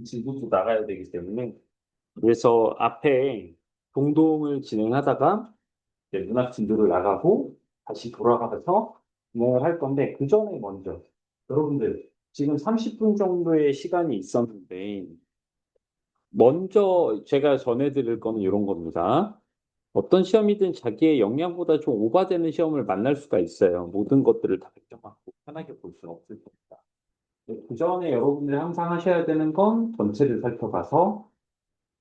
진도도 나가야 되기 때문에 그래서 앞에 공동을 진행하다가 이제 문학 진도를 나가고 다시 돌아가서 진행을 할 건데 그 전에 먼저 여러분들 지금 30분 정도의 시간이 있었는데 먼저 제가 전해드릴 거는 이런 겁니다. 어떤 시험이든 자기의 역량보다 좀 오바되는 시험을 만날 수가 있어요. 모든 것들을 다 100점 맞고 편하게 볼 수는 없을 겁니다. 그 전에 여러분들이 항상 하셔야 되는 건 전체를 살펴봐서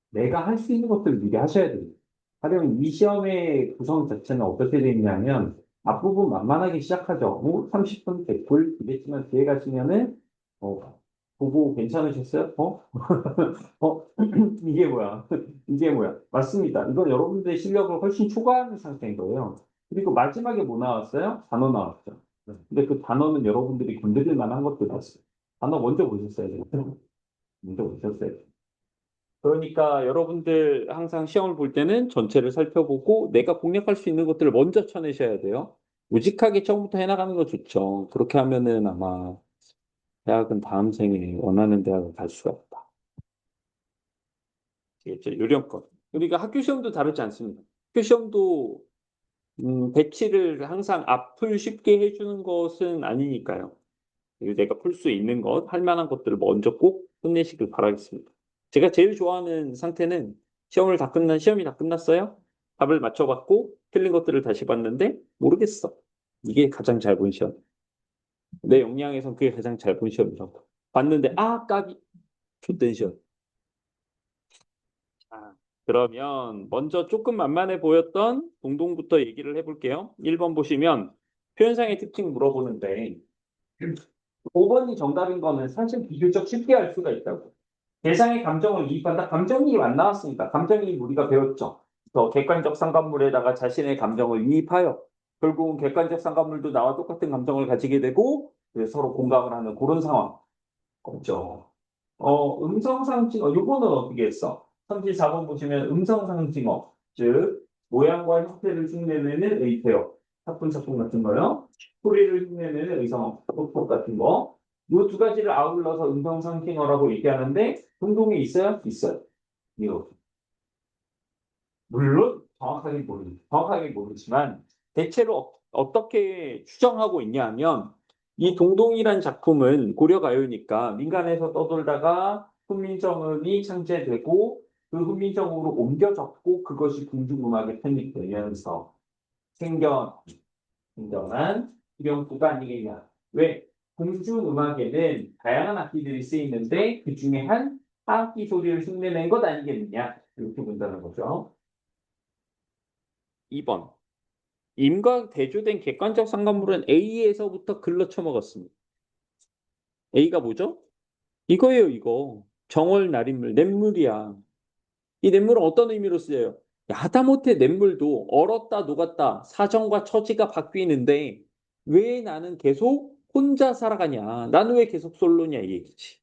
내가 할 수 있는 것들을 미리 하셔야 됩니다. 가령 이 시험의 구성 자체는 어떻게 되어 있냐면 앞부분 만만하게 시작하죠. 뭐 30분 100불 이랬지만 뒤에 가시면은 보고 괜찮으셨어요? 이게 뭐야? 이게 뭐야? 맞습니다. 이건 여러분들의 실력을 훨씬 초과하는 상태인 거예요. 그리고 마지막에 뭐 나왔어요? 단어 나왔죠. 근데 그 단어는 여러분들이 건드릴 만한 것들이었어요. 단어 먼저 보셨어야 돼요. 먼저 보셨어야 돼요. 그러니까 여러분들 항상 시험을 볼 때는 전체를 살펴보고 내가 공략할 수 있는 것들을 먼저 쳐내셔야 돼요. 우직하게 처음부터 해나가는 거 좋죠. 그렇게 하면은 아마 대학은 다음 생에 원하는 대학을 갈 수가 있다. 아시겠죠? 요령껏. 그러니까 학교 시험도 다르지 않습니다. 학교 시험도 배치를 항상 앞을 쉽게 해주는 것은 아니니까요. 그리고 내가 풀 수 있는 것, 할 만한 것들을 먼저 꼭 끝내시길 바라겠습니다. 제가 제일 좋아하는 상태는 시험이 다 끝났어요? 답을 맞춰봤고, 틀린 것들을 다시 봤는데, 모르겠어. 이게 가장 잘 본 시험. 내 역량에선 그게 가장 잘 본 시험이라고. 봤는데, 아, 까비. 좆된 시험. 아, 그러면 먼저 조금 만만해 보였던 동동부터 얘기를 해볼게요. 1번 보시면, 표현상의 특징 물어보는데, 5번이 정답인 거는 사실 비교적 쉽게 알 수가 있다고. 대상의 감정을 이입한다. 감정이입 안 나왔으니까. 감정이입 우리가 배웠죠. 더 객관적 상관물에다가 자신의 감정을 이입하여 결국은 객관적 상관물도 나와 똑같은 감정을 가지게 되고 그래서 서로 공감을 하는 그런 상황. 없죠. 음성상징어. 요거는 어떻게 했어? 34번 보시면 음성상징어. 즉 모양과 형태를 흉내내는 의태어. 사뿐사뿐 같은 거요. 소리를 흉내내는 의성, 소폭 같은 거. 요 두 가지를 아울러서 음성상징어라고 얘기하는데 공동이 있어요? 있어요. 이거. 물론 정확하게 모르지만 대체로 어떻게 추정하고 있냐 하면 이 동동이란 작품은 고려가요니까 민간에서 떠돌다가 훈민정음이 창제되고 그 훈민정음으로 옮겨졌고 그것이 궁중음악에 편입되면서 생겨 생겨난 일용구가 아니겠냐. 왜? 궁중음악에는 다양한 악기들이 쓰이는데 그 중에 한 하악기 소리를 흉내낸 것 아니겠느냐. 이렇게 본다는 거죠. 2번. 임과 대조된 객관적 상관물은 A에서부터 글러 쳐먹었습니다. A가 뭐죠? 이거예요, 이거. 정월 날인물, 냇물이야. 이 냇물은 어떤 의미로 쓰여요? 하다못해 냇물도 얼었다 녹았다 사정과 처지가 바뀌는데 왜 나는 계속 혼자 살아가냐? 나는 왜 계속 솔로냐? 이 얘기지.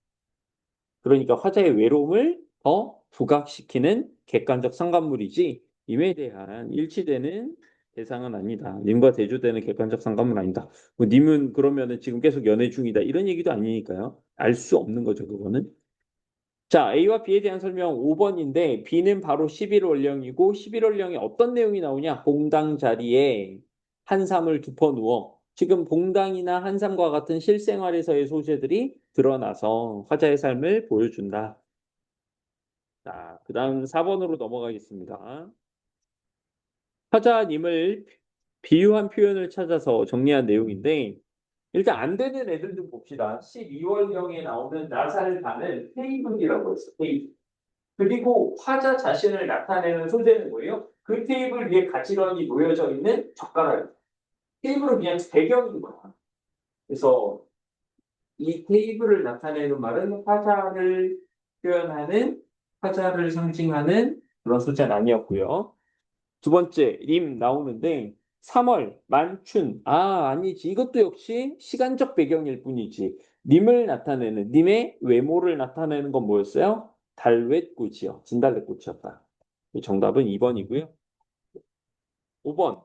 그러니까 화자의 외로움을 더 부각시키는 객관적 상관물이지 임에 대한 일치되는 대상은 아니다. 님과 대조되는 객관적 상관물은 아니다. 뭐 님은 그러면은 지금 계속 연애 중이다. 이런 얘기도 아니니까요. 알 수 없는 거죠, 그거는. 자, A와 B에 대한 설명 5번인데 B는 바로 11월령이고 11월령에 어떤 내용이 나오냐? 봉당 자리에 한삼을 두퍼 누워 지금 봉당이나 한삼과 같은 실생활에서의 소재들이 드러나서 화자의 삶을 보여준다. 자, 그 다음 4번으로 넘어가겠습니다. 화자님을 비유한 표현을 찾아서 정리한 내용인데 일단 안 되는 애들 좀 봅시다. 12월경에 나오는 나살반을 테이블이라고 했어. 테이블. 그리고 화자 자신을 나타내는 소재는 뭐예요? 그 테이블 위에 가지런히 놓여져 있는 젓가락. 테이블은 그냥 배경인 거야. 그래서 이 테이블을 나타내는 말은 화자를 상징하는 그런 소재는 아니었고요. 두 번째, 림 나오는데 3월, 만춘. 아, 아니지. 이것도 역시 시간적 배경일 뿐이지. 님을 나타내는, 님의 외모를 나타내는 건 뭐였어요? 달вет꽃이요. 진달래꽃이었다. 정답은 2번이고요. 5번.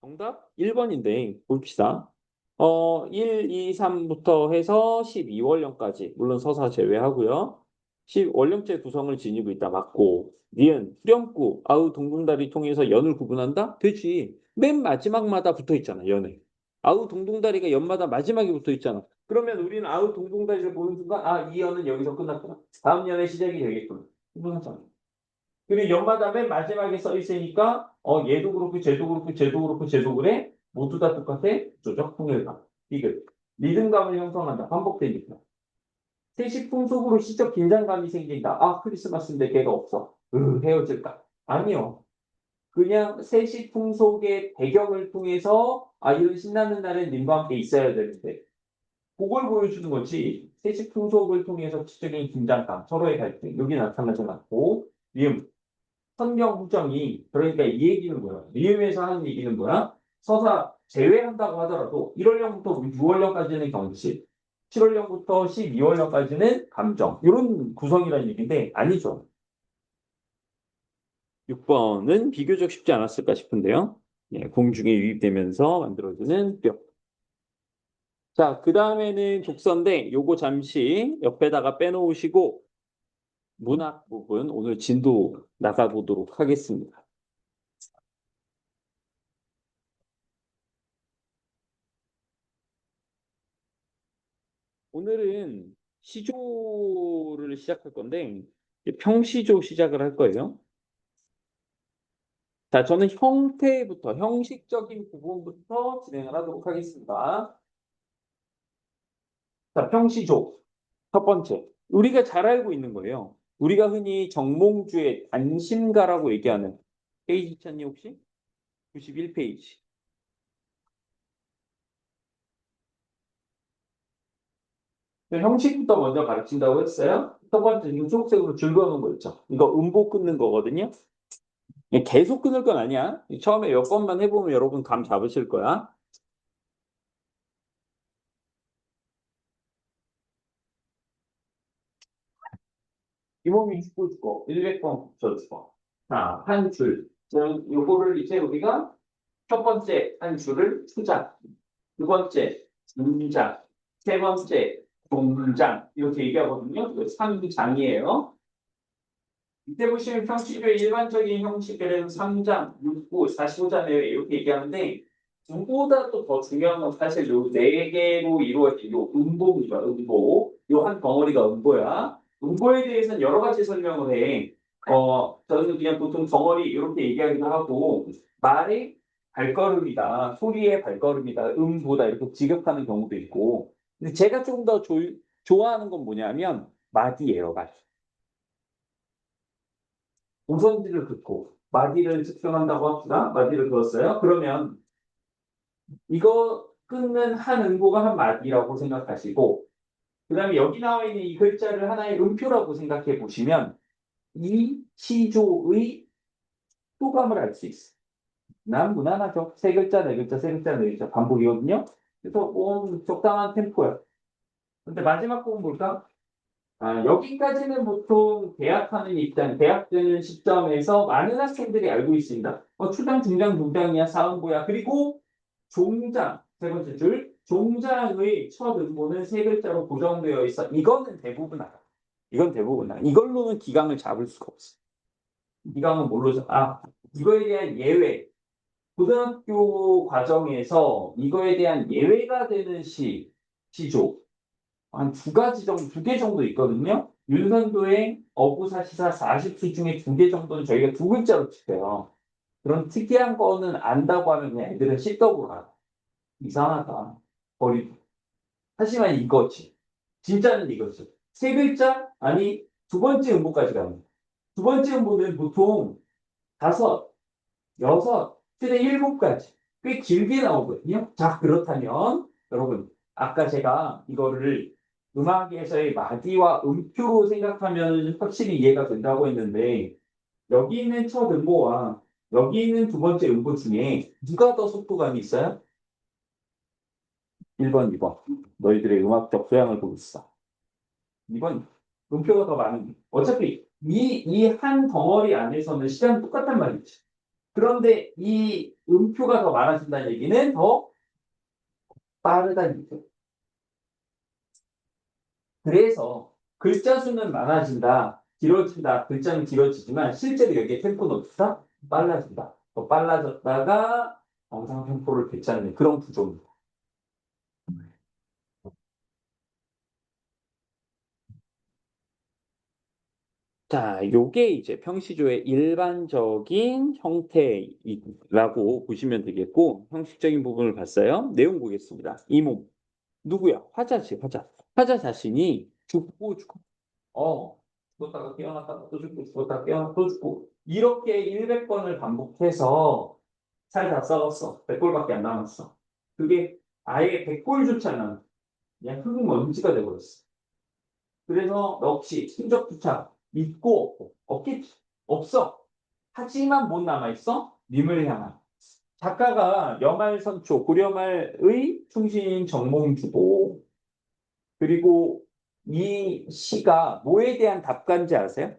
정답 1번인데 봅시다. 1, 2, 3부터 해서 12월령까지, 물론 서사 제외하고요. 원령제 구성을 지니고 있다. 맞고. 니은, 후렴구, 아우, 동동다리 통해서 연을 구분한다? 되지. 맨 마지막마다 붙어 있잖아, 연에. 아우, 동동다리가 연마다 마지막에 붙어 있잖아. 그러면 우리는 아우, 동동다리를 보는 순간, 아, 이 연은 여기서 끝났구나. 다음 연의 시작이 되겠구나. 구분하잖아. 그리고 연마다 맨 마지막에 써 있으니까 얘도 그렇고 쟤도 그렇고 쟤도 그렇고 쟤도 그래 모두 다 똑같아 조적 통일감 이글 리듬감을 형성한다 반복되니까 세시풍속으로 시적 긴장감이 생긴다 아 크리스마스인데 걔가 없어 헤어질까 아니요 그냥 세시풍속의 배경을 통해서 아 이런 신나는 날엔 님과 함께 있어야 되는데 그걸 보여주는 거지 세시풍속을 통해서 지적인 긴장감 서로의 갈등 여기 나타나지 않고 미음 선경 후정이 그러니까 이 얘기는 뭐야? 리음에서 하는 얘기는 뭐야? 서사 제외한다고 하더라도 1월령부터 6월령까지는 경치, 7월령부터 12월령까지는 감정 이런 구성이라는 얘기인데 아니죠. 6번은 비교적 쉽지 않았을까 싶은데요. 예, 공중에 유입되면서 만들어지는 뼈. 자, 그 다음에는 독서인데 요거 잠시 옆에다가 빼놓으시고 문학 부분 오늘 진도 나가보도록 하겠습니다. 오늘은 시조를 시작할 건데 평시조 시작을 할 거예요. 자, 저는 형태부터 형식적인 부분부터 진행을 하도록 하겠습니다. 자, 평시조 첫 번째 우리가 잘 알고 있는 거예요. 우리가 흔히 정몽주의 단심가라고 얘기하는 페이지 찾니 혹시? 91페이지. 형식부터 먼저 가르친다고 했어요. 첫 번째 이거 초록색으로 줄 그어놓은 거 있죠. 이거 음보 끊는 거거든요. 계속 끊을 건 아니야. 처음에 몇 번만 해보면 여러분 감 잡으실 거야. 이 몸이 죽고 죽고 100번 붙여주고. 자, 한 줄. 요거를 이제 우리가 첫 번째 한 줄을 수장, 두 번째 문장, 세 번째 동장 이렇게 얘기하거든요. 이거 3장이에요. 이때 보시면 형식의 일반적인 형식들은 3장, 6구, 45장이에요. 이렇게 얘기하는데 그보다 또 더 중요한 건 사실 요 네 개로 이루어진 요 음보입니다. 음보. 요 한 덩어리가 음보야. 음보에 대해서는 여러 가지 설명을 해. 저는 그냥 보통 덩어리 이렇게 얘기하기도 하고 말의 발걸음이다. 소리의 발걸음이다. 음보다 이렇게 지급하는 경우도 있고. 근데 제가 조금 더 좋아하는 건 뭐냐면 마디예요. 마디. 오선지를 듣고 마디를 측정한다고 합시다. 마디를 그었어요. 그러면 이거 끊는 한 음보가 한 마디라고 생각하시고 그다음에 여기 나와 있는 이 글자를 하나의 음표라고 생각해 보시면 이 시조의 소감을 알 수 있어요. 난 무난하죠. 세 글자, 네 글자, 세 글자, 네 글자 반복이거든요. 그래서 적당한 템포야. 근데 마지막 부분 볼까? 아, 여기까지는 보통 대학하는 입장, 대학되는 시점에서 많은 학생들이 알고 있습니다. 초장, 중장, 동장이야, 사음보야. 그리고 종장, 세 번째 줄, 종장의 첫 음보는 세 글자로 고정되어 있어. 이거는 대부분 알아. 이건 대부분 알아. 이걸로는 기강을 잡을 수가 없어. 기강은 뭘로 잡? 아, 이거에 대한 예외. 고등학교 과정에서 이거에 대한 예외가 되는 시조. 한 두 가지 정도, 두 개 정도 있거든요. 윤선도의 어부사시사 40수 중에 두 개 정도는 저희가 두 글자로 칠게요. 그런 특이한 거는 안다고 하면 그냥 애들은 실덕으로 알아. 이상하다. 버리고. 하지만 이거지. 진짜는 이거지. 세 글자? 아니, 두 번째 음보까지 가는. 두 번째 음보는 보통 다섯, 여섯, 최대 일곱까지. 꽤 길게 나오거든요. 자, 그렇다면, 여러분, 아까 제가 이거를 음악에서의 마디와 음표로 생각하면 확실히 이해가 된다고 했는데, 여기 있는 첫 음보와 여기 있는 두 번째 음보 중에 누가 더 속도감이 있어요? 1번, 2번. 너희들의 음악적 소양을 보고 있어. 2번. 음표가 더 많은. 어차피 이 한 덩어리 안에서는 시간은 똑같단 말이지. 그런데 이 음표가 더 많아진다는 얘기는 더 빠르다는 얘기죠. 그래서 글자 수는 많아진다, 길어진다, 글자는 길어지지만 실제로 여기에 템포는 어떻다? 빨라진다. 더 빨라졌다가 정상 템포를 되찾는 그런 구조입니다. 자, 요게 이제 평시조의 일반적인 형태라고 보시면 되겠고, 형식적인 부분을 봤어요. 내용 보겠습니다. 이 몸. 누구야? 화자지, 화자. 화자 자신이 죽고, 죽었다가 깨어났다가 또 죽고, 죽었다가 깨어났다가 또 죽고. 이렇게 100번을 반복해서 살다 썩었어. 100골밖에 안 남았어. 그게 아예 100골조차 안 남았어. 그냥 흙은 먼지가 돼버렸어. 그래서 역시 흔적 부착 있고 없고 없겠지. 없어. 하지만 못 남아있어? 님을 향한. 작가가 여말선초 고려말의 충신 정몽주고 그리고 이 시가 뭐에 대한 답가인지 아세요?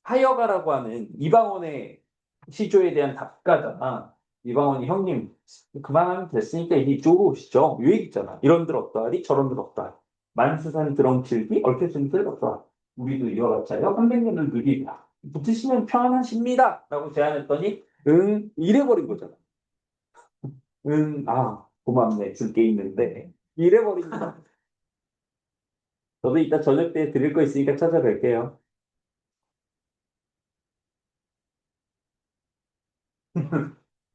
하여가라고 하는 이방원의 시조에 대한 답가잖아. 이방원이 형님 그만하면 됐으니까 이제 이쪽으로 오시죠. 요 얘기잖아. 이런들 어떠하리 저런들 어떠하리. 만수산 드렁칠기 얽혀진들 어떠하리. 우리도 이와 같자요 300년을 누리리라. 붙으시면 평안하십니다. 라고 제안했더니 응 이래버린 거잖아. 응 고맙네 줄 게 있는데 이래버린 거야. 저도 이따 저녁 때 드릴 거 있으니까 찾아뵐게요.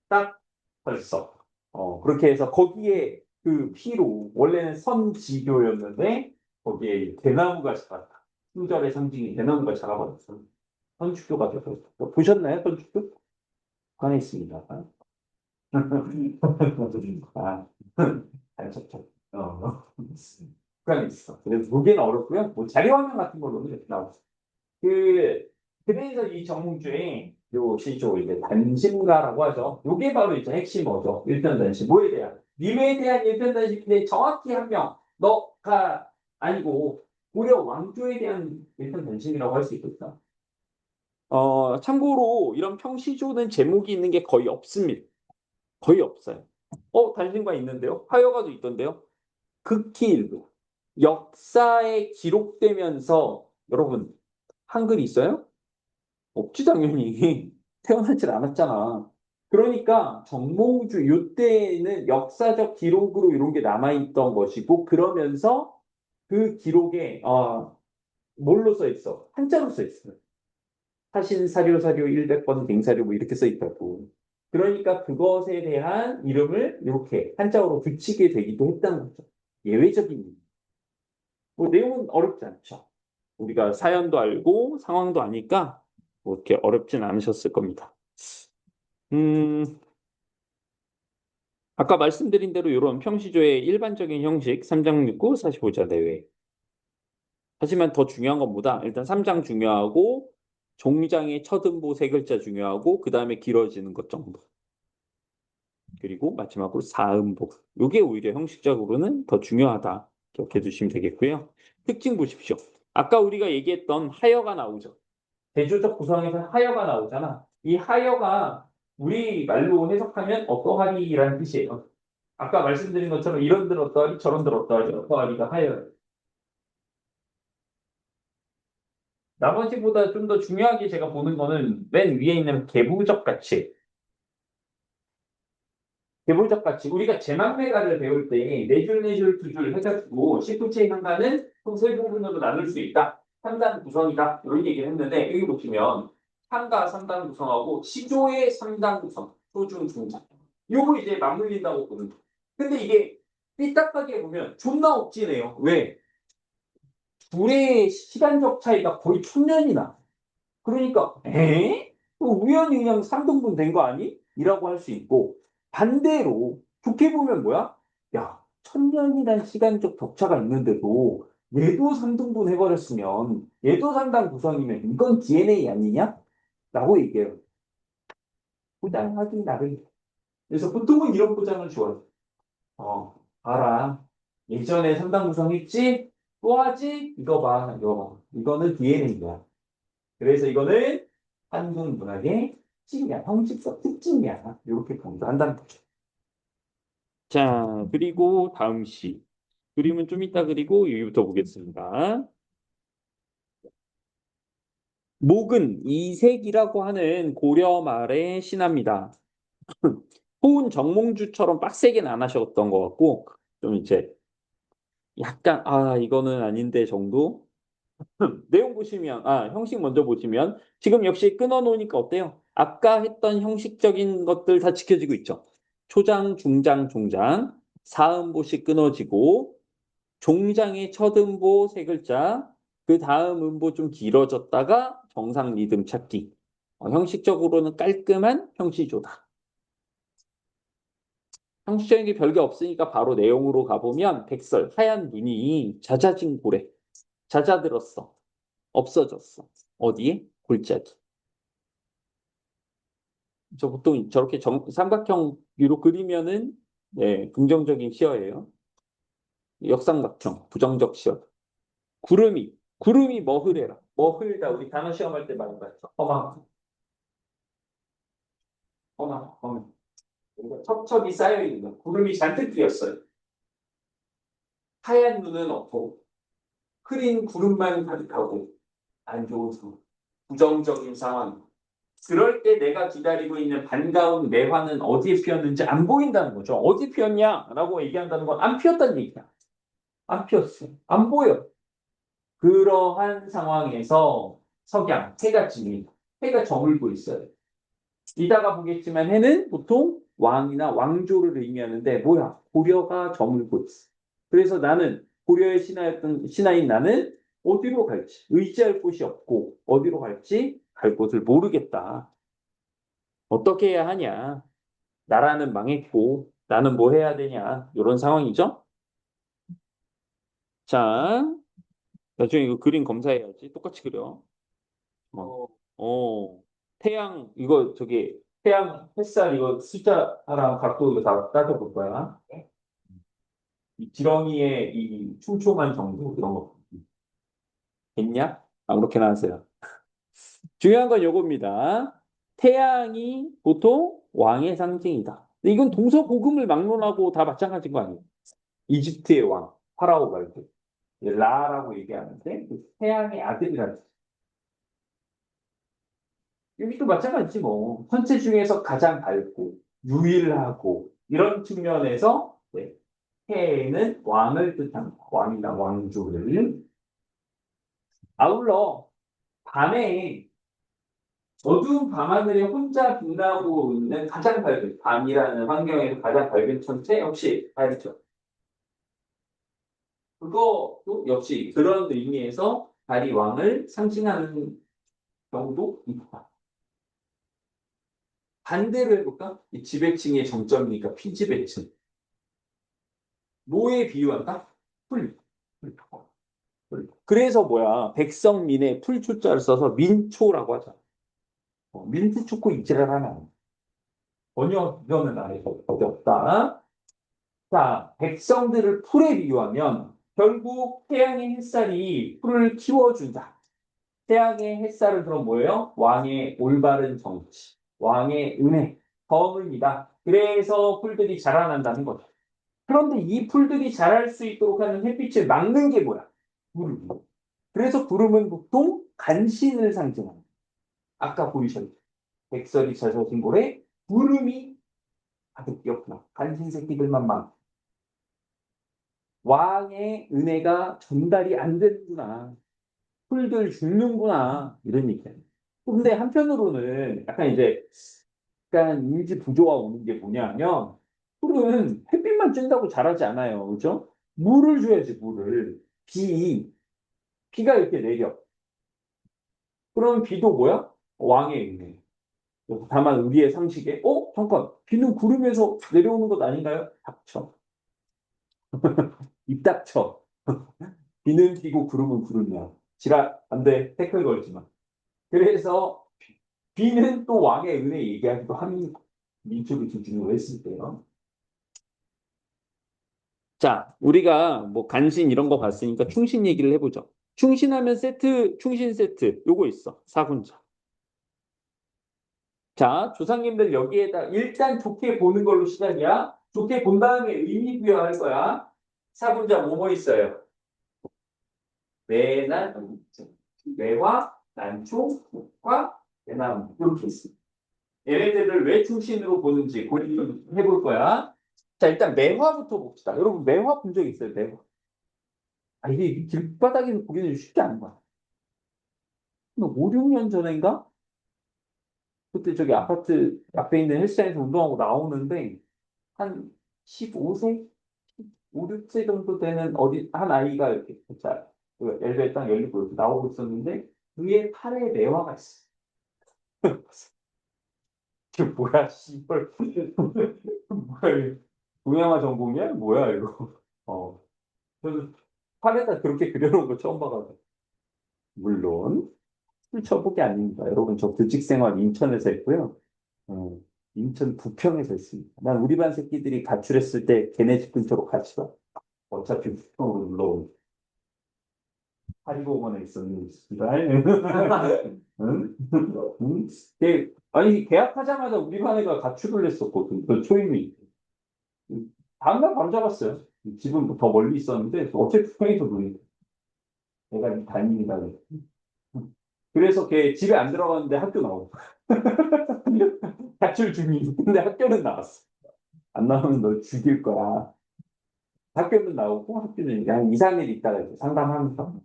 딱 벌써. 그렇게 해서 거기에 그 피로, 원래는 선지교였는데, 거기에 대나무가 자랐다. 순절의 상징이 대나무가 자라버렸어. 선주교가 되었어. 보셨나요, 선주교? 관에 있습니다. 아, 잘 쳤죠. 관에 있어. 그래서 보기는 어렵고요. 뭐 자료화면 같은 걸로는 이렇게 나오죠. 그, 그래서 이 정주의 요 시조 이제 단심가라고 하죠. 요게 바로 이제 핵심어죠. 일편단심. 뭐에 대한? 님에 대한 일편단심인데 정확히 한 명, 너가 아니고 고려 왕조에 대한 일편단심이라고 할 수 있겠다. 참고로 이런 평시조는 제목이 있는 게 거의 없습니다. 거의 없어요. 단신가 있는데요? 화여가도 있던데요? 극히 일부. 역사에 기록되면서 여러분 한글이 있어요? 없지 당연히 태어나질 않았잖아. 그러니까 정몽주 이때는 역사적 기록으로 이런 게 남아있던 것이고 그러면서 그 기록에 뭘로 써 있어? 한자로 써 있어. 사신 사료 사료 100번 갱사료 뭐 이렇게 써 있다고. 그러니까 그것에 대한 이름을 이렇게 한자어로 붙이게 되기도 했다는 거죠. 예외적인 일. 뭐 내용은 어렵지 않죠. 우리가 사연도 알고 상황도 아니까 뭐 이렇게 어렵진 않으셨을 겁니다. 음, 아까 말씀드린 대로 이런 평시조의 일반적인 형식 3장 6구 45자 내외. 하지만 더 중요한 건 뭐다? 일단 3장 중요하고 종장의 첫 음보 세 글자 중요하고 그 다음에 길어지는 것 정도. 그리고 마지막으로 사음보. 이게 오히려 형식적으로는 더 중요하다. 기억해 두시면 되겠고요. 특징 보십시오. 아까 우리가 얘기했던 하여가 나오죠. 대조적 구성에서 하여가 나오잖아. 이 하여가 우리 말로 해석하면 어떠하리라는 뜻이에요. 아까 말씀드린 것처럼 이런들 어떠하리 저런들 어떠하리 어떠하리가 하여예요. 나머지보다 좀 더 중요하게 제가 보는 거는 맨 위에 있는 계부적 가치. 계부적 가치. 우리가 제망매가를 배울 때 네 줄, 네 줄, 두 줄 해가지고 시프트의 상가는 총 세 부분으로 나눌 수 있다. 3단 구성이다. 이런 얘기를 했는데 여기 보시면 상가 3단 구성하고 시조의 3단 구성. 소중, 중장. 요거 이제 맞물린다고 보는 거예요. 근데 이게 삐딱하게 보면 존나 억지네요. 왜? 둘의 시간적 차이가 거의 1000년이나. 그러니까 우연히 그냥 3등분 된 거 아니? 이라고 할 수 있고 반대로 좋게 보면 뭐야? 야 1000년이란 시간적 격차가 있는데도 얘도 3등분 해버렸으면 얘도 상당 구성이면 이건 DNA 아니냐? 라고 얘기해요. 포장하기 나름. 그래서 보통은 이런 포장을 좋아해요. 봐라. 예전에 3단 구성했지? 또 하지? 이거 봐, 이거 봐. 이거는 DNA야. 그래서 이거는 한국 문학의 특징이야. 형식적 특징이야. 이렇게 강조한다는 거죠. 자, 그리고 다음 시. 그림은 좀 이따 그리고 여기부터 보겠습니다. 목은 이색이라고 하는 고려 말의 신화입니다. 호은 정몽주처럼 빡세게는 안 하셨던 것 같고, 좀 이제 약간, 이거는 아닌데 정도? 내용 보시면, 형식 먼저 보시면, 지금 역시 끊어놓으니까 어때요? 아까 했던 형식적인 것들 다 지켜지고 있죠. 초장, 중장, 종장, 사음보씩 끊어지고, 종장의 첫 음보 세 글자, 그 다음 음보 좀 길어졌다가 정상 리듬 찾기. 형식적으로는 깔끔한 형시조다. 형식적인 게 별게 없으니까 바로 내용으로 가보면 백설, 하얀 눈이 잦아진 고래, 잦아들었어, 없어졌어. 어디에? 골짜기. 저 보통 저렇게 삼각형으로 그리면은 네, 긍정적인 시어예요. 역삼각형, 부정적 시어. 구름이 머흐래라. 머흐르다 우리 단어 시험할 때 많이 봤죠. 허망. 그러니까 첩첩이 쌓여 있는 거. 구름이 잔뜩 끼었어요. 하얀 눈은 없고 흐린 구름만 가득하고 안 좋은 상황. 부정적인 상황. 그럴 때 내가 기다리고 있는 반가운 매화는 어디에 피었는지 안 보인다는 거죠. 어디 피었냐라고 얘기한다는 건 안 피었다는 얘기야. 안 피었어. 안 보여. 그러한 상황에서 석양, 해가 집니다. 해가 저물고 있어요. 이따가 보겠지만 해는 보통 왕이나 왕조를 의미하는데 뭐야? 고려가 저물고 있어. 그래서 나는 고려의 신하인 나는 어디로 갈지 의지할 곳이 없고 어디로 갈지 갈 곳을 모르겠다. 어떻게 해야 하냐? 나라는 망했고 나는 뭐 해야 되냐? 이런 상황이죠. 자, 나중에 이거 그림 검사해야지. 똑같이 그려. 어, 어, 태양 이거 저기 태양 햇살 이거 숫자랑 각도 이거 다 따져볼 거야. 이 지렁이의 이 촘촘한 정도 이런 거 됐냐? 그렇게나 하세요. 중요한 건 요겁니다. 태양이 보통 왕의 상징이다. 근데 이건 동서고금을 막론하고 다 마찬가지인 거 아니에요? 이집트의 왕 파라오 말고 라라고 얘기하는데 그 태양의 아들이라는 여기도 마찬가지지 뭐. 천체 중에서 가장 밝고 유일하고 이런 측면에서 네, 해는 왕을 뜻합니다. 왕이나 왕조를. 아울러 밤에 어두운 밤하늘에 혼자 빛나고 있는 가장 밝은 밤이라는 환경에서 가장 밝은 천체 역시 알죠. 그것도 역시 그런 의미에서 달이 왕을 상징하는 경우도 있다. 반대로 해볼까? 이 지배층의 정점이니까 피지배층. 뭐에 비유한다? 풀. 풀. 그래서 뭐야? 백성민의 풀초자를 써서 민초라고 하잖아. 민트 초코 이지랄 하나. 번역이면 아니고 어렵다. 자, 백성들을 풀에 비유하면 결국 태양의 햇살이 풀을 키워준다. 태양의 햇살은 그럼 뭐예요? 왕의 올바른 정치, 왕의 은혜, 덕입니다. 그래서 풀들이 자라난다는 거죠. 그런데 이 풀들이 자랄 수 있도록 하는 햇빛을 막는 게 뭐야? 구름. 그래서 구름은 보통 간신을 상징합니다. 아까 보이셨죠? 백설이 잦아진 고래, 구름이 가득 끼었구나. 간신 새끼들만 많. 왕의 은혜가 전달이 안 되는구나. 풀들 죽는구나. 이런 얘기예요. 근데 한편으로는 약간 이제 약간 인지 부조화 오는 게 뭐냐면 풀은 햇빛만 쬐다고 자라지 않아요. 그죠? 물을 줘야지, 물을. 비가 이렇게 내려. 그럼 비도 뭐야? 왕의 은혜. 다만 우리의 상식에 잠깐 비는 구름에서 내려오는 것 아닌가요? 닥쳐. 입 닥쳐. 비는 비고 구름은 구름이야. 지랄 안돼 태클 걸지 마. 그래서 비는 또 왕의 은혜 얘기하기도 합니다. 민초를 기준으로 했을 때요. 자, 우리가 뭐 간신 이런 거 봤으니까 충신 얘기를 해보죠. 충신하면 세트, 충신 세트 요거 있어. 사군자. 자, 조상님들 여기에다 일단 좋게 보는 걸로 시작이야. 좋게 본 다음에 의미 부여할 거야. 사분자 뭐뭐 있어요? 매난, 매화, 난초과 대나무 이렇게 있습니다. 얘네들을 왜 중심으로 보는지 고려를 해볼 거야. 자, 일단 매화부터 봅시다. 여러분, 매화 본 적 있어요? 매화. 아, 이게 길바닥에서 보기는 쉽지 않은 거야. 5, 6년 전인가? 그때 저기 아파트 앞에 있는 헬스장에서 운동하고 나오는데, 한 15세? 5, 6세 정도 되는 어디, 한 아이가 이렇게, 자, 그 엘리베이터 딱 열리고 이렇게 나오고 있었는데, 위에 팔에 매화가 있어. 이게 뭐야, 씨발. 뭐야, 이거. 동양화 전공이야? 뭐야, 이거. 어. 그래서 팔에다 그렇게 그려놓은 거 처음 봐가지고. 물론, 훔쳐보기 아닙니다. 여러분, 저 교직 생활 인천에서 했고요. 어, 인천 부평에서 했습니다. 난 우리 반 새끼들이 가출했을 때 걔네 집 근처로 같이 가. 어차피 부평으로 놀러오고. 하리공원에 있었는데, 응? 응? 아니, 계약하자마자 우리 반 애가 가출을 했었거든. 그 초임이. 다음날 밤 잡았어요. 집은 더 멀리 있었는데, 어차피 부평에서 노니까. 내가 다닙니다. 그래서 걔 집에 안 들어갔는데 학교 나오고. 가출 중인. 근데 학교는 나왔어. 안 나오면 널 죽일 거야. 학교는 나오고 학교는 한 2, 3일 있다가 이제 상담하면서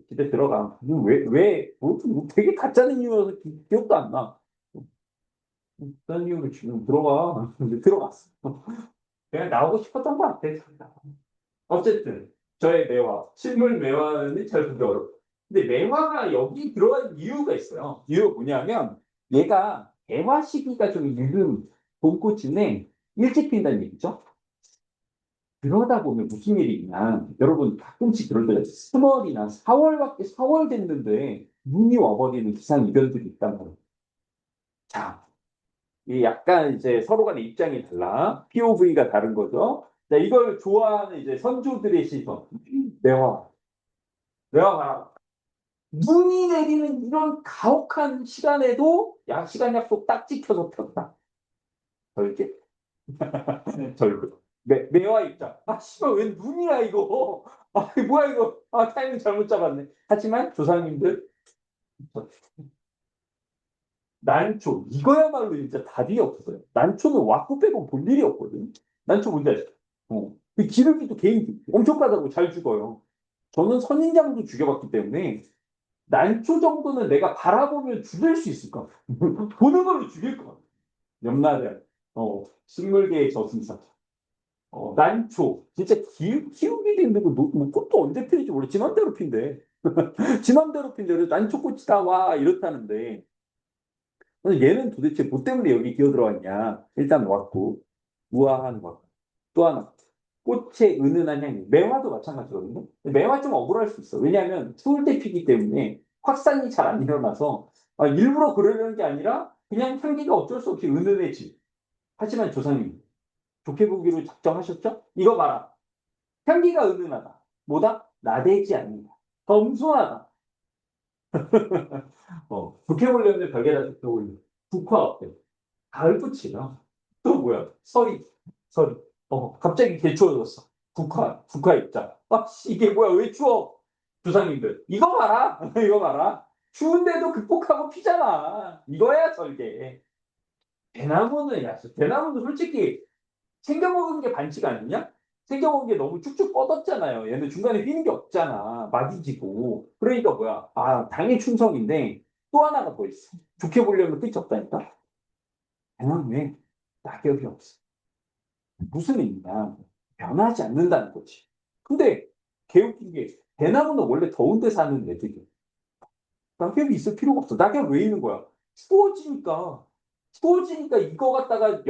집에 들어가. 뭐 되게 가짜는 이유여서 기억도 안 나. 어떤 이유로 지금 들어가. 근데 들어갔어. 그냥 나오고 싶었던 것 같아. 어쨌든 저의 매화, 실물 매화는 잘 보기 어렵고. 근데 매화가 여기 들어간 이유가 있어요. 이유가 뭐냐면 얘가 개화 시기가 좀 늦은 봄꽃인데 일찍 핀다는 얘기죠. 그러다 보면 무슨 일이 있냐. 여러분 가끔씩 그럴 때가 있어요. 3월이나 4월밖에 4월 됐는데 눈이 와버리는 기상이변들이 있단 말이에요. 자, 이 약간 이제 서로 간의 입장이 달라. POV가 다른 거죠. 자, 이걸 좋아하는 이제 선조들의 시선. 매화. 내가 봐라. 눈이 내리는 이런 가혹한 시간에도 시간 약속 딱 지켜서 폈다. 절개. 절개. 매화 입장. 아, 씨발, 웬 눈이야, 이거. 아, 뭐야, 이거. 아, 타이밍 잘못 잡았네. 하지만 조상님들, 난초. 이거야말로 진짜 답이 없어요. 난초는 와꾸 빼고 볼 일이 없거든. 난초 뭔지 아시죠? 그 기르기도 개인 엄청 까다고 잘 죽어요. 저는 선인장도 죽여봤기 때문에 난초 정도는 내가 바라보면 죽일 수 있을 것 같아. 보는 걸로 죽일 것 같아. 염라대한. 식물계의 저승사. 난초. 진짜 키우기도 힘들고, 뭐 꽃도 언제 피는지 모르 지 맘대로 핀대. 지 맘대로 핀대. 그래서 난초꽃이 다 와. 이렇다는데. 근데 얘는 도대체 뭐 때문에 여기 기어 들어왔냐. 일단 왔고, 우아한 왔고. 또 하나. 꽃의 은은한 향기. 매화도 마찬가지거든요. 매화 좀 억울할 수 있어. 왜냐하면 추울 때 피기 때문에 확산이 잘 안 일어나서 일부러 그러려는 게 아니라 그냥 향기가 어쩔 수 없이 은은해지. 하지만 조상님, 좋게 보기로 작정하셨죠? 이거 봐라. 향기가 은은하다. 뭐다? 나대지 않는다. 겸손하다. 좋게 보려면 벽에다 좋게 보려. 국화 어때? 가을꽃이야. 또 뭐야? 서리. 갑자기 개 추워졌어. 국화 입자. 아, 씨, 이게 뭐야? 왜 추워? 조상님들. 이거 봐라. 이거 봐라. 추운데도 극복하고 피잖아. 이거야, 절개. 대나무는 솔직히 챙겨먹은 게 반칙 아니냐? 챙겨먹은 게 너무 쭉쭉 뻗었잖아요. 얘는 중간에 휘는 게 없잖아. 막이지고. 그러니까 뭐야? 아, 당의 충성인데 또 하나가 더 있어. 좋게 보려면 끝이 없다니까? 대나무에 낙엽이 없어. 무슨 의미냐? 변하지 않는다는 거지. 근데 개웃긴 게 대나무는 원래 더운 데 사는 애들이야. 낙엽이 있을 필요가 없어. 낙엽 왜 있는 거야? 추워지니까. 추워지니까 이거 갖다가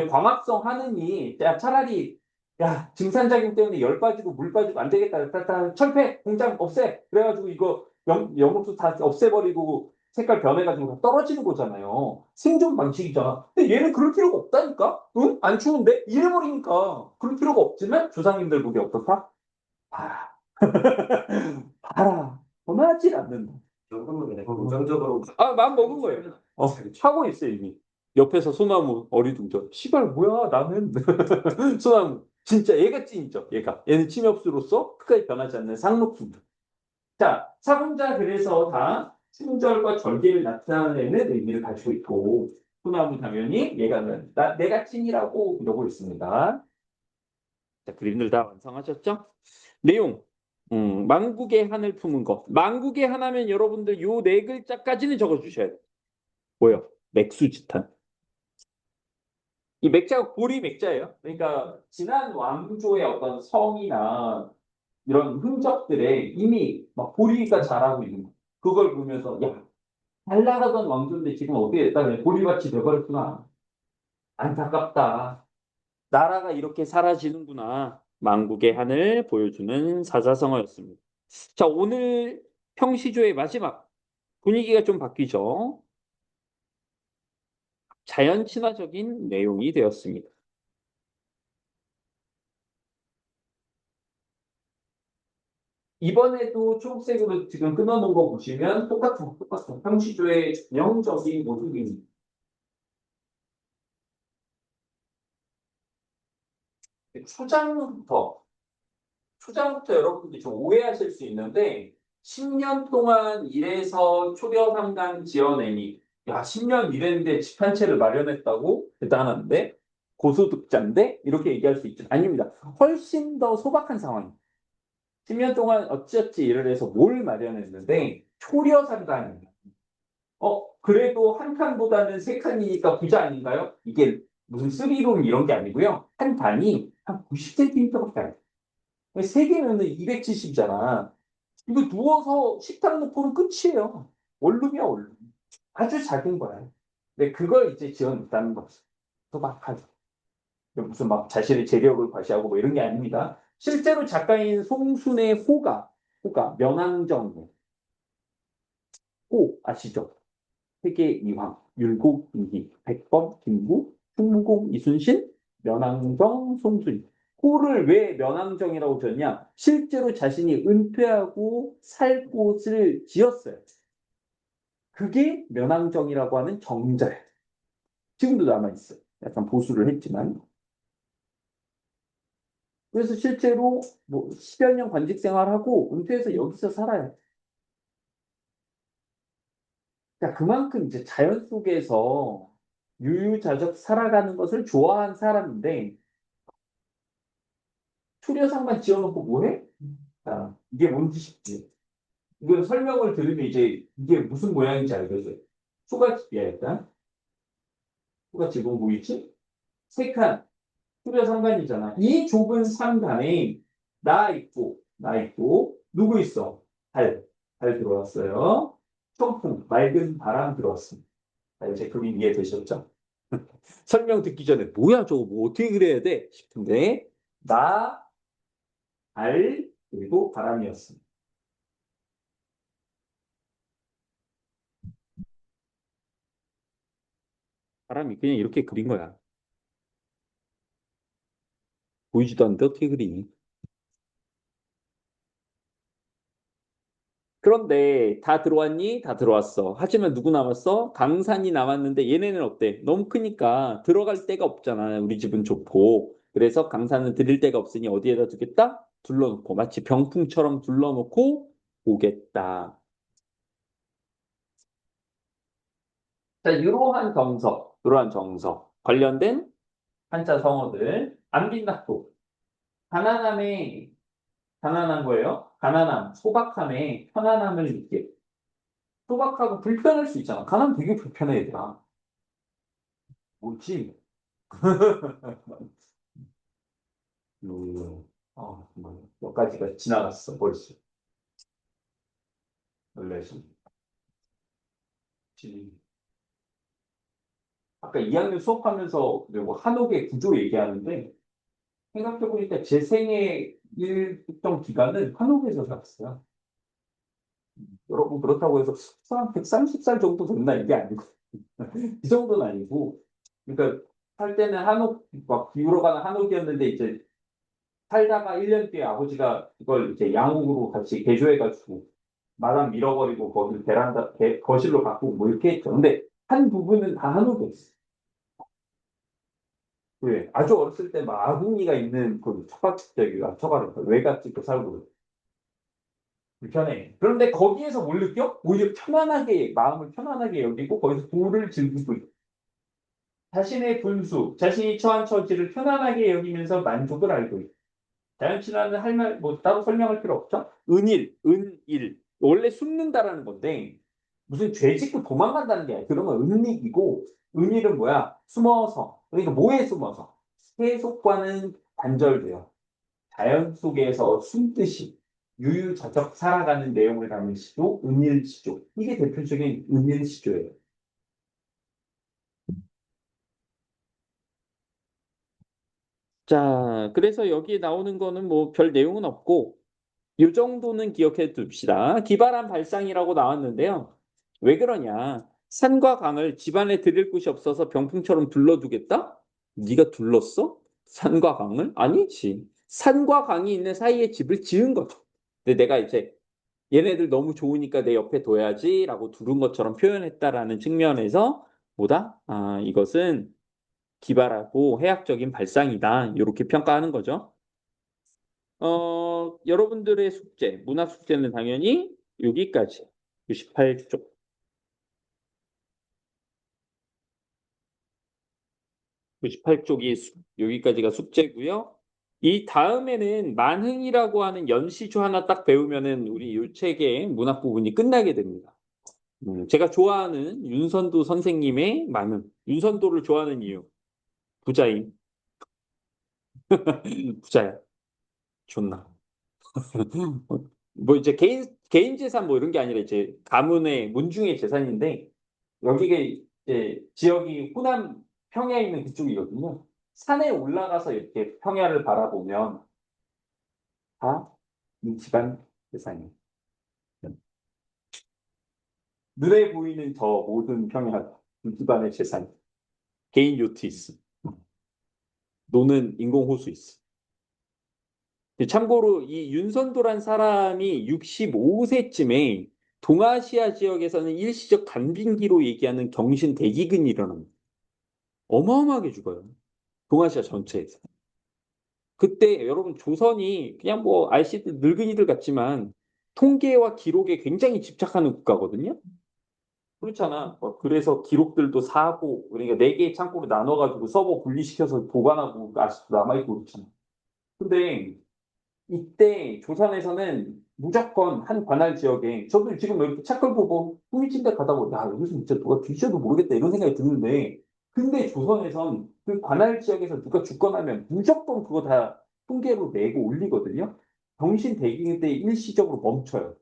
광합성 하느니 야 차라리 야 증산작용 때문에 열 빠지고 물 빠지고 안 되겠다. 다 철폐 공장 없애. 그래가지고 이거 영국수 다 없애버리고 색깔 변해가지고 다 떨어지는 거잖아요. 생존 방식이잖아. 근데 얘는 그럴 필요가 없다니까. 응? 안 추운데 이래버리니까 그럴 필요가 없지만 조상님들 보기 어떻다? 봐라. 봐라. 변하지 않는다. 조금은 긍정적으로 마음 먹은 거예요. 하고 있어요, 이미. 옆에서 소나무 어리둥절. 시발 뭐야 나는 소나무 진짜 얘가 찐이죠. 얘는 침엽수로서 크게 변하지 않는 상록수입니다. 자, 사분자 그래서 다 친절과 절개를 나타내는 의미를 가지고 있고 소나무 당연히 얘가 내가 찐이라고 이러고 있습니다. 자, 그림들 다 완성하셨죠? 내용. 만국의 한을 품은 것. 만국의 한하면 여러분들 요 네 글자까지는 적어주셔야 돼요. 뭐요? 맥수지탄. 이 맥자가 고리 맥자예요. 그러니까 지난 왕조의 어떤 성이나 이런 흔적들에 이미 막 고리가 자라고 있는 거. 그걸 보면서 야, 잘 나가던 왕조인데 지금 어떻게 됐다? 그래, 고리같이 돼버렸구나. 안타깝다. 나라가 이렇게 사라지는구나. 만국의 한을 보여주는 사자성어였습니다. 자, 오늘 평시조의 마지막 분위기가 좀 바뀌죠. 자연 친화적인 내용이 되었습니다. 이번에도 초록색으로 지금 끊어놓은 거 보시면 똑같은 평시조의 전형적인 모습입니다. 초장부터 초장부터 여러분들이 좀 오해하실 수 있는데 10년 동안 일해서 초려상간 지어내니 야 10년 일했는데 집 한 채를 마련했다고? 대단한데? 고소득자인데? 이렇게 얘기할 수 있죠. 아닙니다. 훨씬 더 소박한 상황입니다. 10년 동안 어찌어찌 일을 해서 뭘 마련했는데 초려상간입니다. 그래도 한 칸보다는 세 칸이니까 부자 아닌가요? 이게 무슨 쓰리룸 이런 게 아니고요. 한 단이 한 90cm밖에 안 돼요. 세 개면은 270이잖아. 이거 누워서 식탁 놓고는 끝이에요. 원룸이야, 원룸. 아주 작은 거야. 근데 그걸 이제 지어냈다는 거죠. 소박하게. 무슨 막 자신의 재력을 과시하고 뭐 이런 게 아닙니다. 실제로 작가인 송순의 호가, 호 아시죠? 세계 이황, 율곡 이희, 백범 김구, 충무공 이순신, 면왕정 송순이. 호를 왜 면왕정이라고 지었냐? 실제로 자신이 은퇴하고 살 곳을 지었어요. 그게 면왕정이라고 하는 정자예요. 지금도 남아있어요. 약간 보수를 했지만. 그래서 실제로 뭐 10여 년 관직 생활하고 은퇴해서 여기서 살아요. 자, 그만큼 이제 자연 속에서 유유자적 살아가는 것을 좋아한 사람인데 추려상만 지어놓고 뭐해? 자, 이게 뭔지 싶지. 이건 설명을 들으면 이제 이게 무슨 모양인지 알겠어요. 초가집이야 일단. 초가집은 보이지? 세 칸, 추려상간이잖아. 이 좁은 상간에 나 있고 누구 있어? 달 들어왔어요. 통풍, 맑은 바람 들어왔습니다. 자, 이제 그림 이해되셨죠? 설명 듣기 전에 뭐야 저거 뭐 어떻게 그래야 돼 싶은데 나, 달, 그리고 바람이었습니다. 바람이 그냥 이렇게 그린 거야. 보이지도 않는데 어떻게 그리니? 그런데 다 들어왔니? 다 들어왔어. 하지만 누구 남았어? 강산이 남았는데 얘네는 어때? 너무 크니까 들어갈 데가 없잖아. 우리 집은 좁고. 그래서 강산은 들일 데가 없으니 어디에다 두겠다? 둘러놓고 마치 병풍처럼 둘러놓고 오겠다. 자, 이러한 정석 관련된 한자 성어들 안 빛났고 가난함에 가난한 거예요. 가난함, 소박함에 편안함을 느끼. 소박하고 불편할 수 있잖아. 가난 되게 불편해 얘들아. 뭐지? 몇 가지가 지나갔어 벌써. 원래서 아까 2학년 수업하면서 그리고 한옥의 구조 얘기하는데 생각해보니까 제 생애 일정 기간은 한옥에서 살았어요. 여러분 그렇다고 해서 한 130살 정도 됐나 이게 아니고 이 정도는 아니고 그러니까 살 때는 한옥 막 비우러 가는 한옥이었는데 이제 살다가 1년 뒤에 아버지가 그걸 이제 양옥으로 같이 개조해가지고 마당 밀어버리고 거기 베란다 거실로 바꾸고 뭐 이렇게 했죠. 근데 한 부분은 다 한옥이었어. 왜? 아주 어렸을 때 막 아궁이가 있는 그 처가집들이가 처가를 외갓집도 살고 불편해. 그런데 거기에서 뭘 느껴? 오히려 편안하게 마음을 편안하게 여기고 거기서 부를 즐기고 있어. 자신의 분수, 자신이 처한 처지를 편안하게 여기면서 만족을 알고 있어. 자연친화는 할 말, 뭐 따로 설명할 필요 없죠? 은일. 원래 숨는다라는 건데, 무슨 죄 짓고 도망간다는 게 아니야. 그러면 은닉이고, 은일은 뭐야? 숨어서. 그러니까 뭐에 숨어서? 세속과는 단절돼요. 자연 속에서 숨듯이 유유자적 살아가는 내용을 담은 시도 은일시조. 이게 대표적인 은일시조예요. 자, 그래서 여기에 나오는 거는 뭐 별 내용은 없고, 이 정도는 기억해 둡시다. 기발한 발상이라고 나왔는데요. 왜 그러냐? 산과 강을 집안에 들일 곳이 없어서 병풍처럼 둘러두겠다? 네가 둘렀어? 산과 강을? 아니지. 산과 강이 있는 사이에 집을 지은 거죠. 근데 내가 이제 얘네들 너무 좋으니까 내 옆에 둬야지라고 두른 것처럼 표현했다라는 측면에서 보다 이것은 기발하고 해학적인 발상이다. 이렇게 평가하는 거죠. 여러분들의 숙제, 문학 숙제는 당연히 여기까지. 98쪽. 98쪽이 여기까지가 숙제고요. 이 다음에는 만흥이라고 하는 연시조 하나 딱 배우면은 우리 이 책의 문학 부분이 끝나게 됩니다. 제가 좋아하는 윤선도 선생님의 만흥. 윤선도를 좋아하는 이유. 부자임. 부자야. 존나. 뭐 이제 개인 재산 뭐 이런 게 아니라 이제 가문의 문중의 재산인데 여기가 이제 지역이 호남 평야에 있는 그쪽이거든요. 산에 올라가서 이렇게 평야를 바라보면 다 이 집안 재산이에요. 눈에 보이는 저 모든 평야 이 집안의 재산. 개인 요트 있어. 노는 인공호수 있어. 참고로 이 윤선도란 사람이 65세쯤에 동아시아 지역에서는 일시적 간빙기로 얘기하는 경신 대기근이 일어납니다. 어마어마하게 죽어요. 동아시아 전체에서. 그때 여러분 조선이 그냥 뭐 알씨들 늙은이들 같지만 통계와 기록에 굉장히 집착하는 국가거든요. 그렇잖아. 그래서 기록들도 사고 그러니까 네 개의 창고로 나눠가지고 서버 분리시켜서 보관하고 아직도 남아있고 그렇잖아. 근데 이때 조선에서는 무조건 한 관할 지역에 저도 지금 이렇게 책을 보고 흥미진데 가다 보면 야 여기서 진짜 누가 뒤져도 모르겠다 이런 생각이 드는데 근데 조선에선 그 관할 지역에서 누가 죽거나 하면 무조건 그거 다 통계로 내고 올리거든요. 병신 대기 때 일시적으로 멈춰요.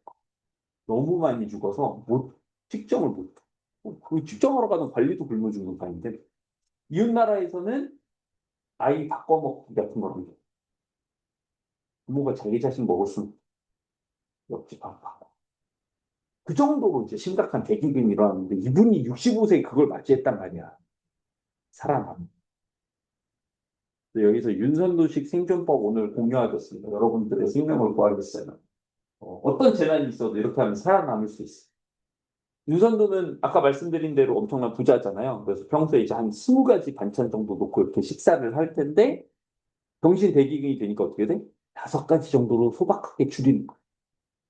너무 많이 죽어서 못 측정을 못. 그 측정하러 가던 관리도 굶어 죽는 판인데 이웃 나라에서는 아이 바꿔먹기 같은 거를 부모가 자기 자신 먹을 수 없지 않다. 그 정도로 이제 심각한 대기근이 일어났는데 이분이 65세에 그걸 맞이했단 말이야. 살아남. 여기서 윤선도식 생존법 오늘 공유하겠습니다. 여러분들의 생명을 구하겠어요. 어떤 재난이 있어도 이렇게 하면 살아남을 수 있어. 윤선도는 아까 말씀드린 대로 엄청난 부자잖아요. 그래서 평소에 이제 한 20가지 반찬 정도 놓고 이렇게 식사를 할 텐데 병신 대기근이 되니까 어떻게 돼? 5가지 정도로 소박하게 줄이는 거야.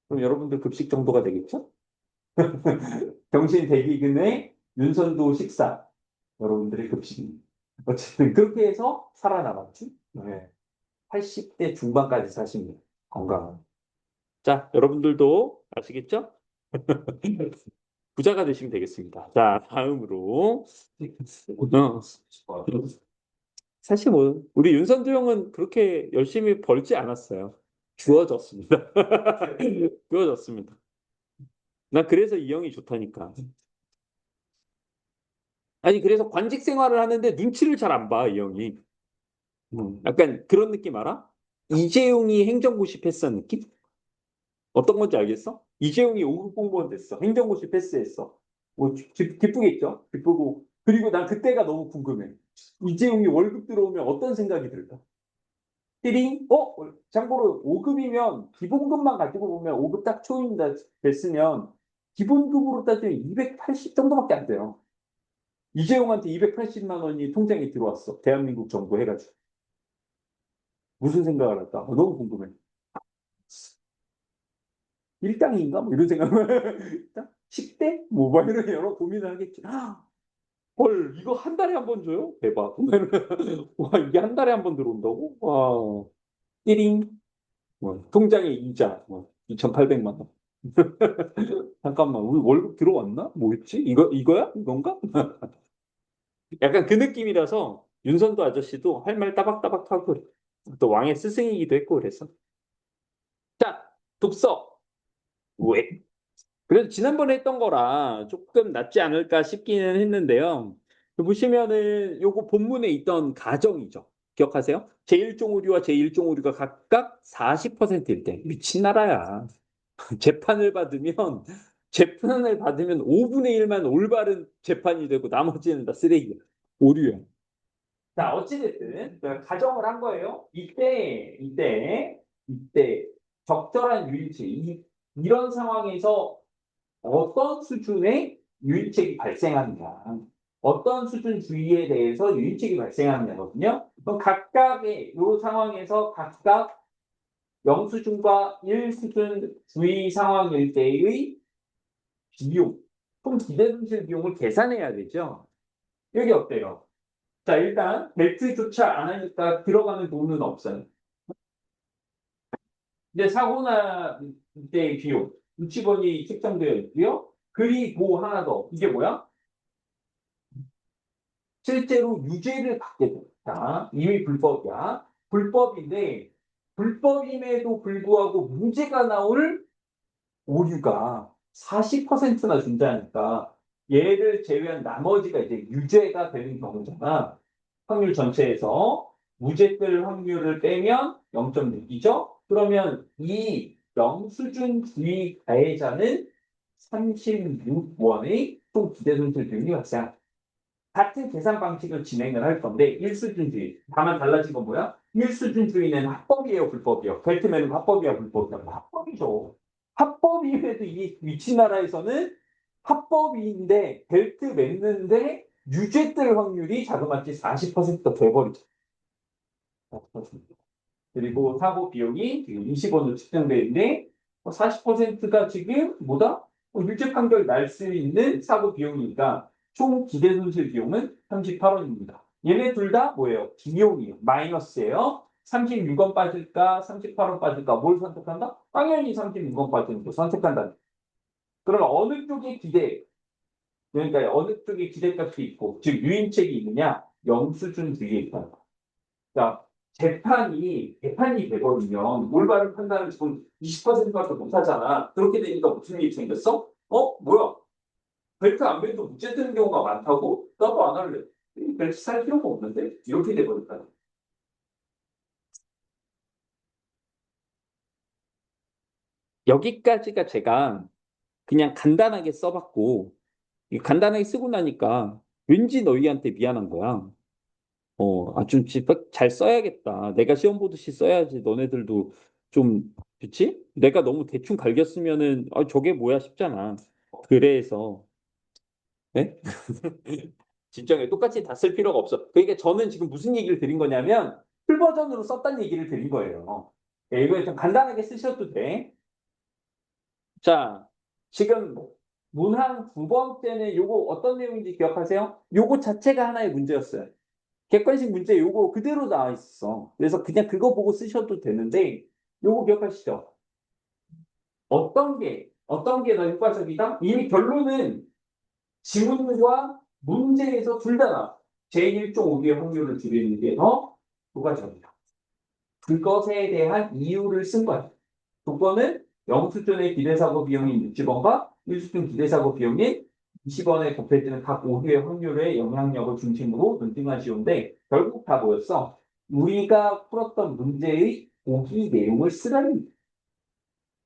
그럼 여러분들 급식 정도가 되겠죠? 병신 대기근의 윤선도 식사. 여러분들의 급식입니다. 어쨌든 그렇게 해서 살아남았지. 네. 80대 중반까지 사십니다. 건강한. 자, 여러분들도 아시겠죠? 부자가 되시면 되겠습니다. 자, 다음으로. 사실 뭐, 우리 윤선두 형은 그렇게 열심히 벌지 않았어요. 주어졌습니다. 주어졌습니다. 나 그래서 이 형이 좋다니까. 아니, 그래서 관직 생활을 하는데 눈치를 잘 안 봐, 이 형이. 약간 그런 느낌 알아? 이재용이 행정고시 패스한 느낌? 어떤 건지 알겠어? 이재용이 5급 공무원 됐어. 행정고시 패스했어. 뭐 기쁘겠죠? 기쁘고. 그리고 난 그때가 너무 궁금해. 이재용이 월급 들어오면 어떤 생각이 들까? 띠링? 참고로 5급이면 기본급만 가지고 보면 5급 딱 초임 됐으면 기본급으로 따지면 280 정도밖에 안 돼요. 이재용한테 280만 원이 통장에 들어왔어. 대한민국 정부 해가지고. 무슨 생각을 할까? 너무 궁금해. 일당인가? 뭐 이런 생각. 일당? 10대? 뭐 이런 여러 고민을 하겠지. 헐, 이거 한 달에 한 번 줘요? 대박. 와, 이게 한 달에 한 번 들어온다고? 와, 띠링. 뭐, 통장에 이자. 뭐, 2,800만 원. 잠깐만, 우리 월급 들어왔나? 뭐였지? 이거야? 이건가? 약간 그 느낌이라서 윤선도 아저씨도 할 말 따박따박 하고 그래. 또 왕의 스승이기도 했고 그래서. 자, 독서. 왜? 그래도 지난번에 했던 거라 조금 낫지 않을까 싶기는 했는데요. 보시면은 요거 본문에 있던 가정이죠. 기억하세요? 제1종 의류와 제1종 의류가 각각 40%일 때 미친 나라야. 재판을 받으면 5분의 1만 올바른 재판이 되고 나머지는 다 쓰레기야. 오류야. 자, 어찌됐든 가정을 한 거예요. 이때 적절한 유인책 이런 상황에서 어떤 수준의 유인책이 발생하느냐, 어떤 수준 주의에 대해서 유인책이 발생하느냐거든요. 그럼 각각의 이 상황에서 각각 0수준과 1수준 주의 상황일 때의 비용, 총 기대손실 비용을 계산해야 되죠. 여기 어때요? 자, 일단 벨트조차 안 하니까 들어가는 돈은 없어요. 이제 사고 날때 비용 60원이 책정되어 있고요. 그리고 하나 더. 이게 뭐야? 실제로 유죄를 받게 됩니다. 이미 불법이야. 불법인데 불법임에도 불구하고 무죄가 나올 오류가 40%나 존재하니까 얘를 제외한 나머지가 이제 유죄가 되는 경우잖아. 확률 전체에서 무죄될 확률을 빼면 0.6이죠. 그러면 이 영수증주의 가해자는 36원의 총 기대손실 비용이 발생합니다. 같은 계산 방식을 진행을 할 건데 일수준주의. 다만 달라진 건 뭐야? 일수준주의는 합법이에요, 불법이에요? 벨트맨은 합법이야, 불법이야? 합법이죠. 합법임에도 이 미친 나라에서는 합법인데 벨트 맸는데 유죄 뜰 확률이 자그마치 40%가 돼버리죠. 그리고 사고 비용이 지금 20원으로 측정되어 있는데 40%가 지금 뭐다? 유죄 판결 날 수 있는 사고 비용이니까 총 기대 손실 비용은 38원입니다. 얘네 둘 다 뭐예요? 비용이에요. 마이너스예요. 36원 빠질까? 38원 빠질까? 뭘 선택한다? 당연히 36원 빠지는 거 선택한다. 그러면 어느 쪽에 기대? 그러니까 어느 쪽에 기대값이 있고 즉 유인책이 있느냐? 영수증 뒤에 있다. 자, 재판이 되거든요. 올바른 판단을 지금 20%밖에 못하잖아. 그렇게 되니까 무슨 일이 생겼어? 뭐야? 벨트 안 매도 무죄 되는 경우가 많다고? 나도 안 할래. 벨트 살 필요가 없는데? 이렇게 돼버렸다. 여기까지가 제가 그냥 간단하게 써봤고, 이 간단하게 쓰고 나니까 왠지 너희한테 미안한 거야. 좀 잘 써야겠다. 내가 시험 보듯이 써야지. 너네들도 좀, 그치? 내가 너무 대충 갈겼으면은, 저게 뭐야 싶잖아. 그래서, 네? 진정에 똑같이 다 쓸 필요가 없어. 그러니까 저는 지금 무슨 얘기를 드린 거냐면, 풀 버전으로 썼다는 얘기를 드린 거예요. 이거 좀 간단하게 쓰셔도 돼. 자, 지금 문항 두 번째는 요거 어떤 내용인지 기억하세요? 요거 자체가 하나의 문제였어요. 객관식 문제 요거 그대로 나와 있어. 그래서 그냥 그거 보고 쓰셔도 되는데 요거 기억하시죠? 어떤 게 더 효과적이다? 이미 결론은 지문과 문제에서 둘 다 나. 제1종 5개의 확률을 줄이는 게 더 효과적이다. 그것에 대한 이유를 쓴 거야. 조건은 영수증의 기대사고 비용인 60원과 1수증 기대사고 비용인 20원에 곱해지는 각 5개의 확률의 영향력을 중심으로 논증하시오인데 결국 다 뭐였어? 우리가 풀었던 문제의 보기 내용을 쓰라는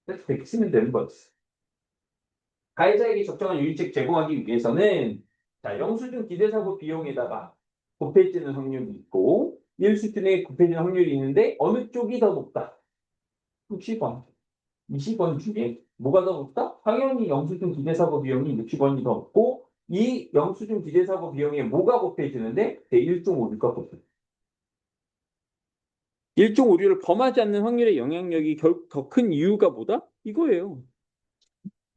그래서 그렇게 쓰면 되는 거였어. 가해자에게 적정한 유인책 제공하기 위해서는 자, 영수증 기대사고 비용에다가 곱해지는 확률이 있고 1수증에 곱해지는 확률이 있는데 어느 쪽이 더 높다? 60원. 20원 중에 뭐가 더 높다? 당연히 영수증 기대사고 비용이 60원이 더 높고 이 영수증 기재사고 비용에 뭐가 곱해지는데? 네, 1종 오류가 곱해져. 1종 오류를 범하지 않는 확률의 영향력이 더 큰 이유가 뭐다? 이거예요.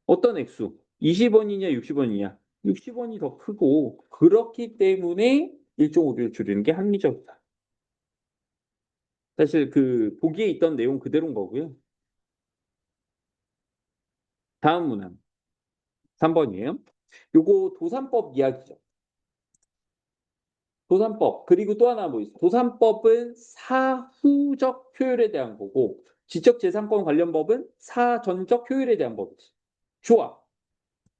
어떤 액수? 20원이냐 60원이냐? 60원이 더 크고 그렇기 때문에 1종 오류를 줄이는 게 합리적이다. 사실 그 보기에 있던 내용 그대로인 거고요. 다음 문항 3번이에요. 요거 도산법 이야기죠. 도산법. 그리고 또 하나 뭐 있어. 도산법은 사후적 효율에 대한 거고 지적재산권 관련 법은 사전적 효율에 대한 법이지. 좋아.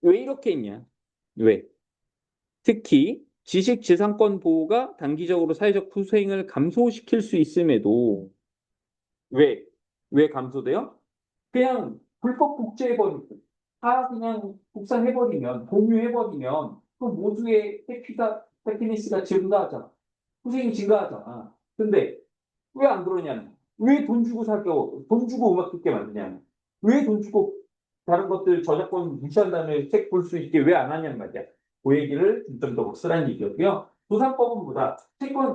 왜 이렇게 했냐? 왜? 특히 지식재산권 보호가 단기적으로 사회적 부수행을 감소시킬 수 있음에도 왜? 왜 감소돼요? 그냥 불법 복제해버리고 다 그냥 국산해버리면 공유해버리면 그 모두의 해피니스가 증가하잖아. 후생이 증가하잖아. 근데 왜 안 그러냐면 왜 돈 주고 사겨 돈 주고 음악 듣게 만드냐면 왜 돈 주고 다른 것들 저작권 무시한 다음에 책 볼 수 있게 왜 안 하냐는 말이야. 그 얘기를 중점적으로 쓰라는 얘기였고요. 도산법은 뭐다?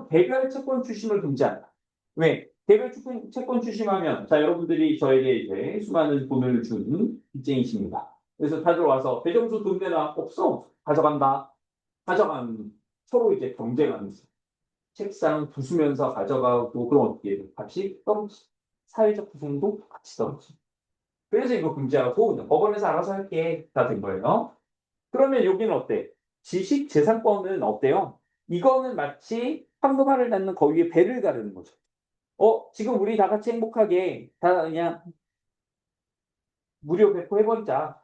개별 채권 추심을 금지한다. 왜? 개별 채권 추심하면 자 여러분들이 저에게 이제 수많은 돈을 준 빚쟁이십니다. 그래서 다들 와서 대정수 돈 내놔 없어 가져간다. 가져간 서로 이제 경쟁하면서 책상 부수면서 가져가고 그럼 어떻게 돼? 값이 떨어지. 사회적 구성도 같이 떨어지. 그래서 이거 금지하고 그냥 법원에서 알아서 할게 다 된 거예요. 그러면 여기는 어때? 지식재산권은 어때요? 이거는 마치 황금알을 낳는 거위에 배를 가르는 거죠. 지금 우리 다 같이 행복하게 다 그냥 무료 배포해버리자.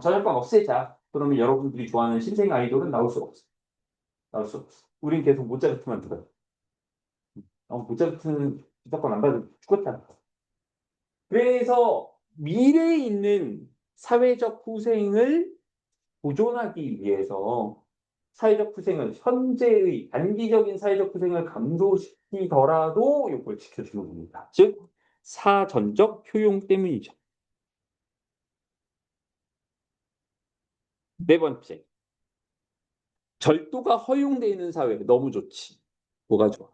저작권 없애자. 그러면 여러분들이 좋아하는 신생 아이돌은 나올 수 없어. 나올 수 없어. 우린 계속 모차르트만 들어요. 모차르트는 저작권 안 받으면 죽었잖아. 그래서 미래에 있는 사회적 후생을 보존하기 위해서 사회적 후생은 현재의 단기적인 사회적 후생을 감소시키더라도 이걸 지켜주는 겁니다. 즉 사전적 효용 때문이죠. 네 번째, 절도가 허용되어 있는 사회 너무 좋지. 뭐가 좋아?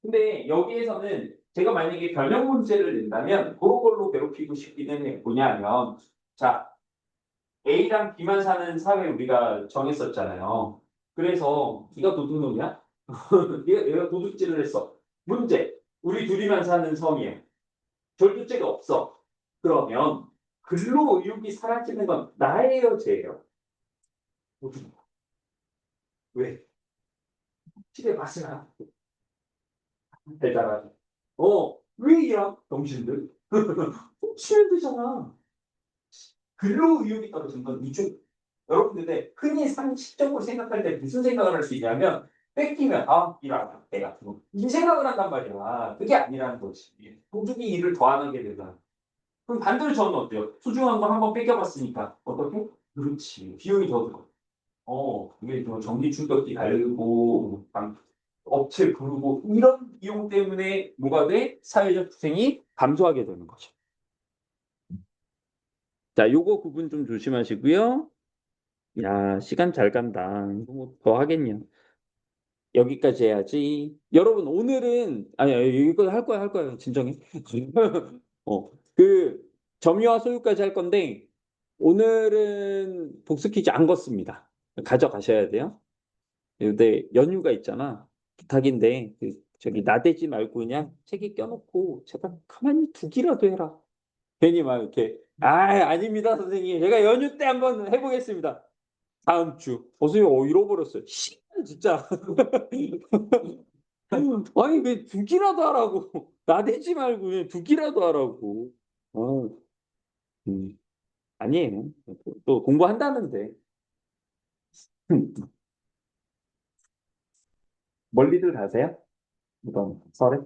근데 여기에서는 제가 만약에 변형 문제를 낸다면 그런 걸로 괴롭히고 싶기는 해. 뭐냐면 자 A랑 B만 사는 사회 우리가 정했었잖아요. 그래서 네가 도둑놈이야? 얘가 도둑질을 했어. 문제. 우리 둘이만 사는 섬이에요. 절도죄가 없어. 그러면 근로의욕이 사라지는 건 나예요, 쟤예요? 왜? 집에 맛을 안 달달하게. 왜 이런 병신들? 치면 되잖아. 근로의욕이 떨어진 건 이쪽. 여러분들 흔히 상식적으로 생각할 때 무슨 생각을 할 수 있냐면 뺏기면 일하라 내가 이 생각을 한단 말이야. 그게 아니라는 거지. 도둑이 일을 더 안 하게 되다. 그럼 반대로 저는 어때요? 소중한 거 한번 뺏겨봤으니까 어떻게? 그렇지. 비용이 더 들어. 이게 뭐 전기 충격기 달고 업체 부르고 이런 비용 때문에 뭐가 돼? 사회적 투쟁이 감소하게 되는 거죠. 자, 요거 부분 좀 조심하시고요. 야, 시간 잘 간다. 이거 뭐더 하겠냐. 여기까지 해야지. 여러분, 오늘은, 아니, 이거 할 거야. 진정해. 그, 점유와 소유까지 할 건데, 오늘은 복수 퀴즈 안 걷습니다. 가져가셔야 돼요. 근데 연휴가 있잖아. 부탁인데, 저기, 나대지 말고 그냥 책에 껴놓고, 제발 가만히 두기라도 해라. 괜히 막 이렇게, 아닙니다, 선생님. 제가 연휴 때 한번 해보겠습니다. 다음 주. 선생님, 잃어버렸어요. 진짜. 아니, 왜 두기라도 하라고. 나대지 말고, 그냥 두기라도 하라고. 어, 음, 아니에요. 또 공부한다는데. 멀리들 가세요? 이번 설에?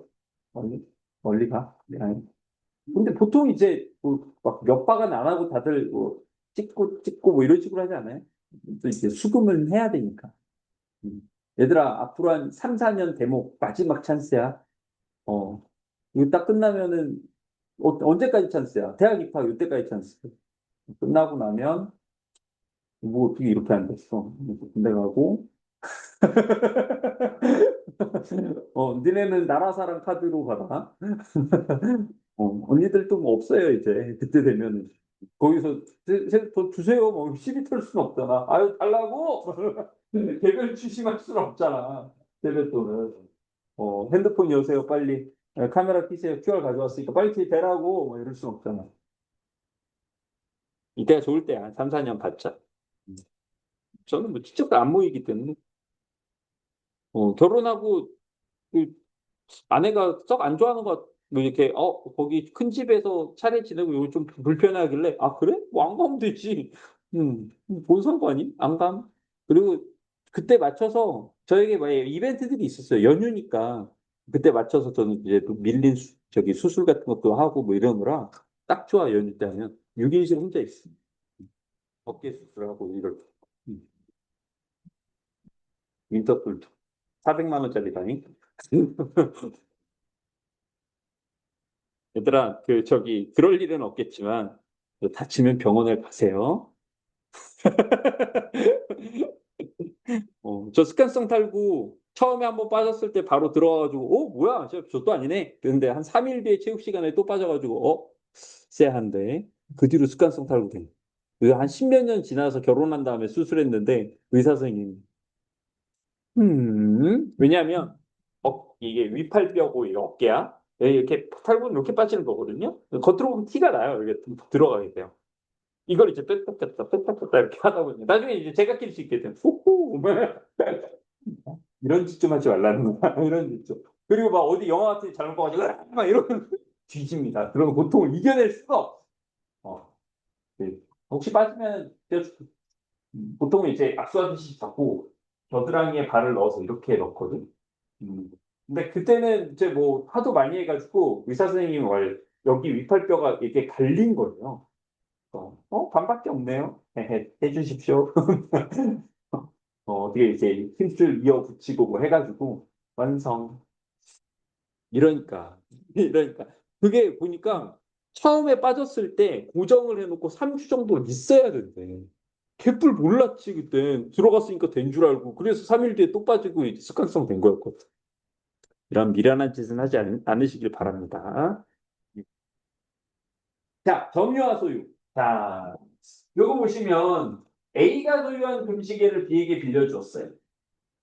멀리? 멀리 가? 네, 아니. 근데 보통 이제 뭐막몇 박은 안 하고 다들 뭐 찍고 뭐 이런 식으로 하지 않아요? 또 이제 수긍을 해야 되니까. 음. 얘들아, 앞으로 한 3, 4년 대목 마지막 찬스야. 어. 이거 딱 끝나면은 언제까지 찬스야? 대학 입학 이때까지 찬스. 끝나고 나면 뭐 어떻게 이렇게 안 됐어? 군대 가고 니네는 나라사랑 카드로 받아. 언니들 또 뭐 없어요, 이제. 그때 되면은. 거기서, 더 주세요. 뭐, 시비 털 수는 없잖아. 아유, 달라고! 개별 취심할 수는 없잖아. 세뱃돈을. 핸드폰 여세요, 빨리. 카메라 켜세요. QR 가져왔으니까 빨리 대라고. 뭐 이럴 수는 없잖아. 이때가 좋을 때야. 3, 4년 받자. 저는 뭐 직접 안 모이기 때문에. 결혼하고 그 아내가 썩 안 좋아하는 것 같, 뭐 이렇게 거기 큰 집에서 차례 지내고 이거 좀 불편하길래 아 그래? 뭐 안 가면 되지. 뭔 상관이? 안 감. 그리고 그때 맞춰서 저에게 막 이벤트들이 있었어요. 연휴니까 그때 맞춰서 저는 이제 또 밀린 저기 수술 같은 것도 하고 뭐 이러느라 딱 좋아 연휴 때 하면 6인실 혼자 있어. 어깨 수술하고 이럴 때. 음, 윈터풀도 400만 원짜리 다니. 얘들아, 저기, 그럴 일은 없겠지만, 다치면 병원에 가세요. 저 습관성 탈구 처음에 한번 빠졌을 때 바로 들어와가지고, 뭐야, 저도 아니네. 그런데 한 3일 뒤에 체육 시간에 또 빠져가지고, 쎄한데. 그 뒤로 습관성 탈구 된. 한 십몇 년 지나서 결혼한 다음에 수술했는데, 의사 선생님이, 왜냐하면, 이게 위팔뼈고 이게 어깨야. 이렇게 탈부는 이렇게 빠지는 거거든요. 겉으로 보면 티가 나요. 이게 들어가게 돼요. 이걸 이제 뺐다 뺐다 뺐다 뺐다 이렇게 하다 보니 나중에 이제 제가 낄 수 있게 된 후후 이런 짓 좀 하지 말라는 거야. 이런 짓 좀. 그리고 막 어디 영화 같은 데 잘못 봐가지고 막 이러면 뒤집니다. 그런 고통을 이겨낼 수가 없어. 어. 네. 혹시 빠지면 보통은 이제 악수하듯이 잡고 겨드랑이에 발을 넣어서 이렇게 넣거든. 음. 근데 그때는 이제 뭐 하도 많이 해가지고 의사 선생님이 여기 위팔뼈가 이렇게 갈린 거예요. 반밖에 없네요. 해주십시오. 어떻게 이제 힘줄 이어 붙이고 뭐 해가지고 완성. 이러니까 이러니까 그게 보니까 처음에 빠졌을 때 고정을 해놓고 3주 정도 있어야 된대. 개뿔 몰랐지 그때 들어갔으니까 된 줄 알고 그래서 3일 뒤에 또 빠지고 이제 습관성 된 거였거든. 이런 미련한 짓은 하지 않으시길 바랍니다. 자, 점유와 소유. 자, 요거 보시면 A가 소유한 금시계를 B에게 빌려줬어요.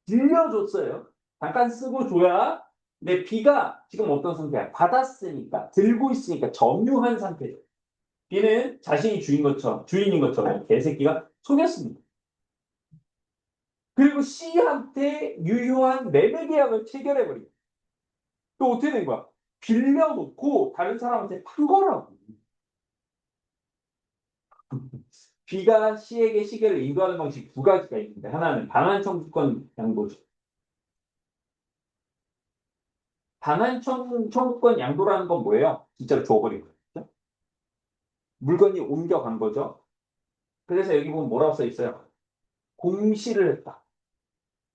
빌려줬어요. 잠깐 쓰고 줘야. 근데 B가 지금 어떤 상태야? 받았으니까, 들고 있으니까 점유한 상태죠. B는 자신이 주인인 것처럼 개새끼가 속였습니다. 그리고 C한테 유효한 매매 계약을 체결해버리고. 또 어떻게 된 거야? 빌려놓고 다른 사람한테 판 거라고. B가 C에게 시계를 인도하는 방식 두 가지가 있는데 하나는 반환 청구권 양도죠. 반환 청구권 양도라는 건 뭐예요? 진짜로 줘버린 거죠. 물건이 옮겨간 거죠. 그래서 여기 보면 뭐라고 써 있어요? 공시를 했다.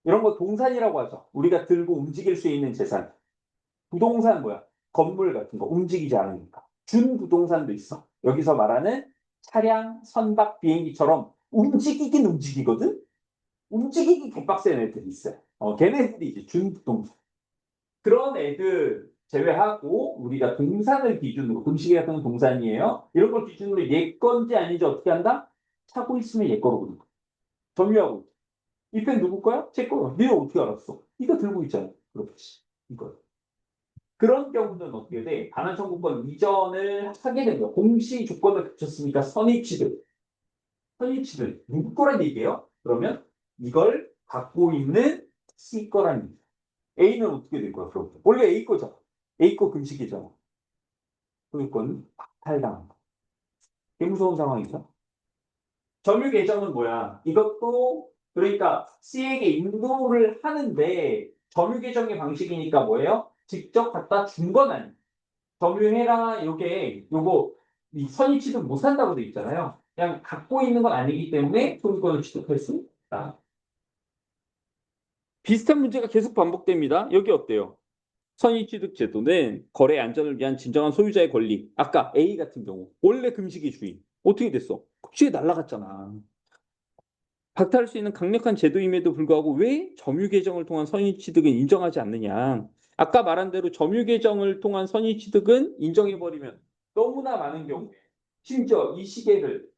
이런 거 동산이라고 하죠. 우리가 들고 움직일 수 있는 재산. 부동산 뭐야? 건물 같은 거 움직이지 않으니까. 준부동산도 있어. 여기서 말하는 차량, 선박, 비행기처럼 움직이긴 움직이거든? 움직이기 개빡센 애들이 있어요. 걔네들이 이제 준부동산. 그런 애들 제외하고 우리가 동산을 기준으로 금시계 같은 건 동산이에요. 이런 걸 기준으로 얘 건지 아닌지 어떻게 한다? 차고 있으면 얘 거로 보는 거야. 점유하고. 이 펜 누구 거야? 제 거야. 니가 어떻게 알았어? 네가 들고 있잖아. 그렇지. 이거. 그런 경우는 어떻게 돼? 반환 청구권 이전을 하게 된 거야. 공시 조건을 갖췄으니까 선입치들 누구 거란 얘기예요? 그러면 이걸 갖고 있는 C 거란 얘기. A는 어떻게 될 거야? 그럼 원래 A 거잖아. A 거 금식이잖아. 소유권 박탈당한 거. 되게 무서운 상황이죠. 점유 계정은 뭐야? 이것도 그러니까 C에게 인도를 하는데 점유 계정의 방식이니까 뭐예요? 직접 갖다 준 건 아니에요. 점유해라 요거 이 선입 취득 못 한다고 돼 있잖아요. 그냥 갖고 있는 건 아니기 때문에 소유권을 취득할 수 있다. 비슷한 문제가 계속 반복됩니다. 여기 어때요? 선의취득 제도는 거래 안전을 위한 진정한 소유자의 권리. 아까 A 같은 경우 원래 금식이 주인. 어떻게 됐어? 금식이 날라갔잖아. 박탈할 수 있는 강력한 제도임에도 불구하고 왜 점유 개정을 통한 선의 취득은 인정하지 않느냐? 아까 말한 대로 점유 개정을 통한 선의 취득은 인정해버리면 너무나 많은 경우에 심지어 이 시계를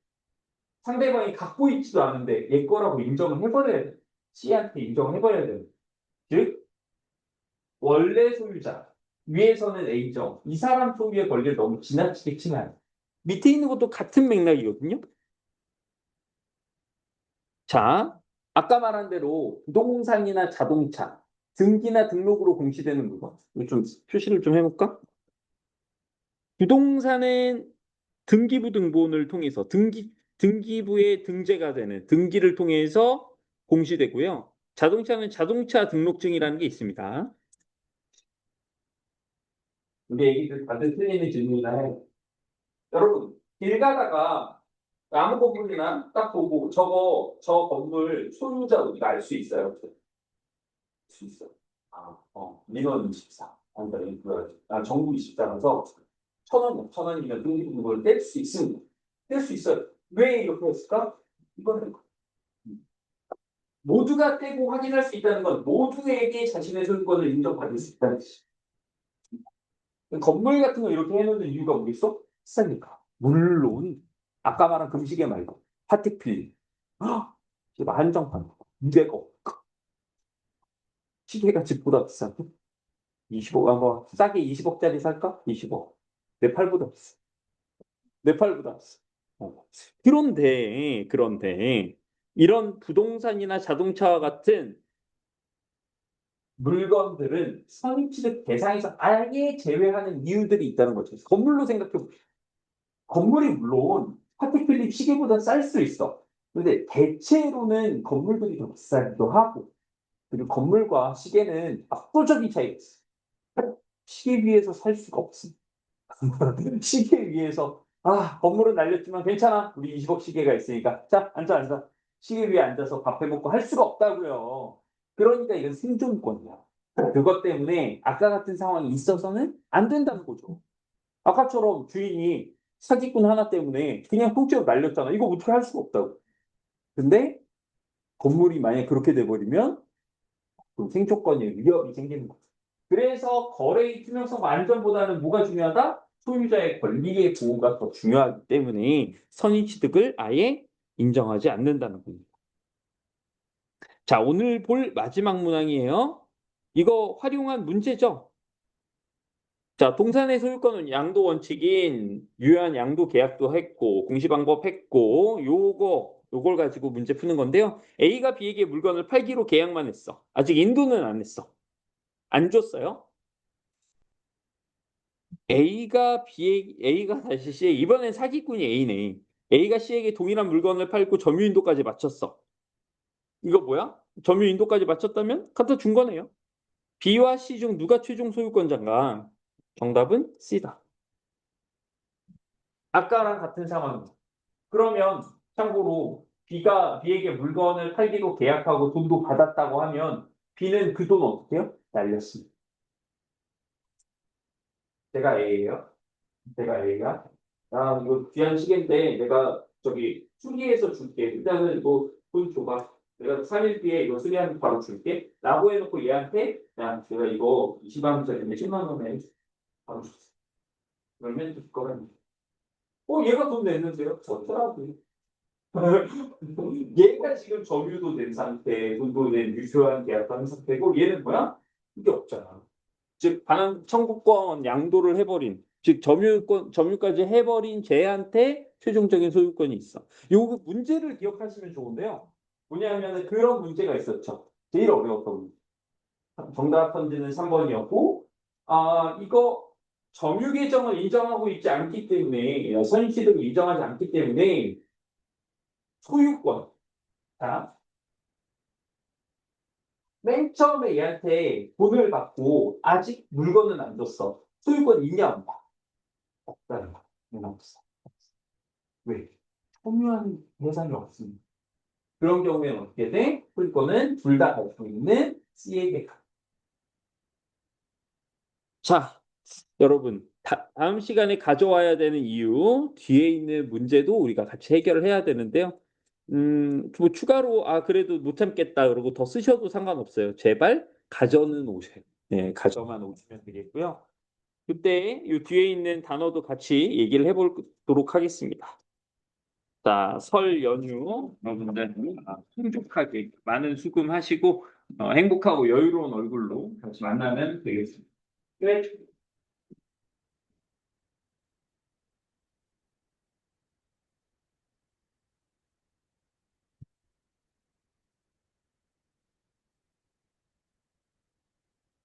상대방이 갖고 있지도 않은데 얘 거라고 인정을 해버려야 돼. C한테 인정을 해버려야 돼. 즉 원래 소유자 위에서는 A죠. 이 사람 소유의 권리를 너무 지나치게 침해한다. 밑에 있는 것도 같은 맥락이거든요. 자, 아까 말한 대로 부동산이나 자동차, 등기나 등록으로 공시되는 물건. 이거 좀 표시를 좀 해볼까? 부동산은 등기부 등본을 통해서 등기부에 등재가 되는 등기를 통해서 공시되고요. 자동차는 자동차 등록증이라는 게 있습니다. 우리 애기들 다들 틀리는 질문이나 해. 여러분, 길 가다가 아무 건물이나 딱 보고 저 건물 소유자 우리가 알 수 있어요. 수 있어. 민원 24. 정부 24라서 1,000원, 6,000원이면 등기부등본을 뗄 수 있습니다. 뗄 수 있어요. 왜 이렇게 했을까? 이거는 모두가 떼고 확인할 수 있다는 건 모두에게 자신의 소유권을 인정받을 수 있다는 뜻이에요. 건물 같은 거 이렇게 해놓는 이유가 뭐겠어? 비싸니까. 물론 아까 말한 금시계 말고 파티필 한정판 200억 시계가 집보다 비싸고 25억 뭐 싸게 20억짜리 살까? 20억 내 팔보다 비싸. 내 팔보다 비싸. 그런데 이런 부동산이나 자동차와 같은 물건들은 선입취득 대상에서 아예 제외하는 이유들이 있다는 거죠. 건물로 생각해 보세요. 건물이 물론 파티클립 시계보다 쌀 수 있어. 근데 대체로는 건물들이 더 비싸기도 하고, 그리고 건물과 시계는 압도적인 차이가 있어. 시계 위에서 살 수가 없습니다. 시계 위에서, 건물은 날렸지만 괜찮아. 우리 20억 시계가 있으니까. 자, 앉아. 시계 위에 앉아서 밥 해먹고 할 수가 없다고요. 그러니까 이건 생존권이야. 그것 때문에 아까 같은 상황이 있어서는 안 된다는 거죠. 아까처럼 주인이 사기꾼 하나 때문에 그냥 통째로 날렸잖아. 이거 어떻게 할 수가 없다고. 근데 건물이 만약에 그렇게 돼버리면 생존권의 위협이 생기는 거죠. 그래서 거래의 투명성과 안전보다는 뭐가 중요하다? 소유자의 권리의 보호가 더 중요하기 때문에 선의취득을 아예 인정하지 않는다는 겁니다. 자, 오늘 볼 마지막 문항이에요. 이거 활용한 문제죠. 자, 동산의 소유권은 양도 원칙인 유효한 양도 계약도 했고 공시방법 했고 요걸 가지고 문제 푸는 건데요. A가 B에게 물건을 팔기로 계약만 했어. 아직 인도는 안 했어. 안 줬어요. A가 다시 C에 이번엔 사기꾼이 A네. A가 C에게 동일한 물건을 팔고 점유인도까지 마쳤어. 이거 뭐야? 점유인도까지 마쳤다면 갖다 준 거네요. B와 C 중 누가 최종 소유권자인가? 정답은 C다. 아까랑 같은 상황. 그러면 참고로 B가 B에게 물건을 팔기로 계약하고 돈도 받았다고 하면 B는 그 돈 어떻게 해요? 날렸습니다. 제가 A예요. 제가 A가 이거 귀한 시계인데 내가 저기 수리해서 줄게. 일단은 이거 돈 줘봐. 내가 3일 뒤에 이거 수리하면 바로 줄게. 라고 해놓고 얘한테 야 내가 이거 20만 원짜리인데 10만 원에 바로 줬어. 그러면 줄 거라니. 얘가 돈 냈는데요? 어쩌라고. 얘가 지금 점유도 된 상태, 돈도 낸 유효한 계약한 상태고 얘는 뭐야? 이게 없잖아. 즉 반환 청구권 양도를 해버린, 즉 점유까지 해버린 쟤한테 최종적인 소유권이 있어. 요 문제를 기억하시면 좋은데요. 뭐냐면 그런 문제가 있었죠. 제일 어려웠던 문제. 정답 선지는 3번이었고, 이거 점유 계정을 인정하고 있지 않기 때문에 선취득을 인정하지 않기 때문에 소유권. 자, 맨 처음에 얘한테 돈을 받고 아직 물건은 안 줬어. 소유권 있냐 없냐? 없다는 거야. 없어. 왜? 소유한 대상이 없습니다. 그런 경우에는 어떻게 돼? 소유권은 둘 다 가지고 있는 C에게 가. 자, 여러분 다음 시간에 가져와야 되는 이유 뒤에 있는 문제도 우리가 같이 해결을 해야 되는데요. 뭐 추가로, 그래도 못 참겠다. 그러고 더 쓰셔도 상관없어요. 제발 가져는 오세요. 네, 가져만 오시면 되겠고요. 그때 이 뒤에 있는 단어도 같이 얘기를 해보도록 하겠습니다. 자, 설 연휴 여러분들 풍족하게 많은 수금하시고 행복하고 여유로운 얼굴로 다시 만나면 되겠습니다. 네.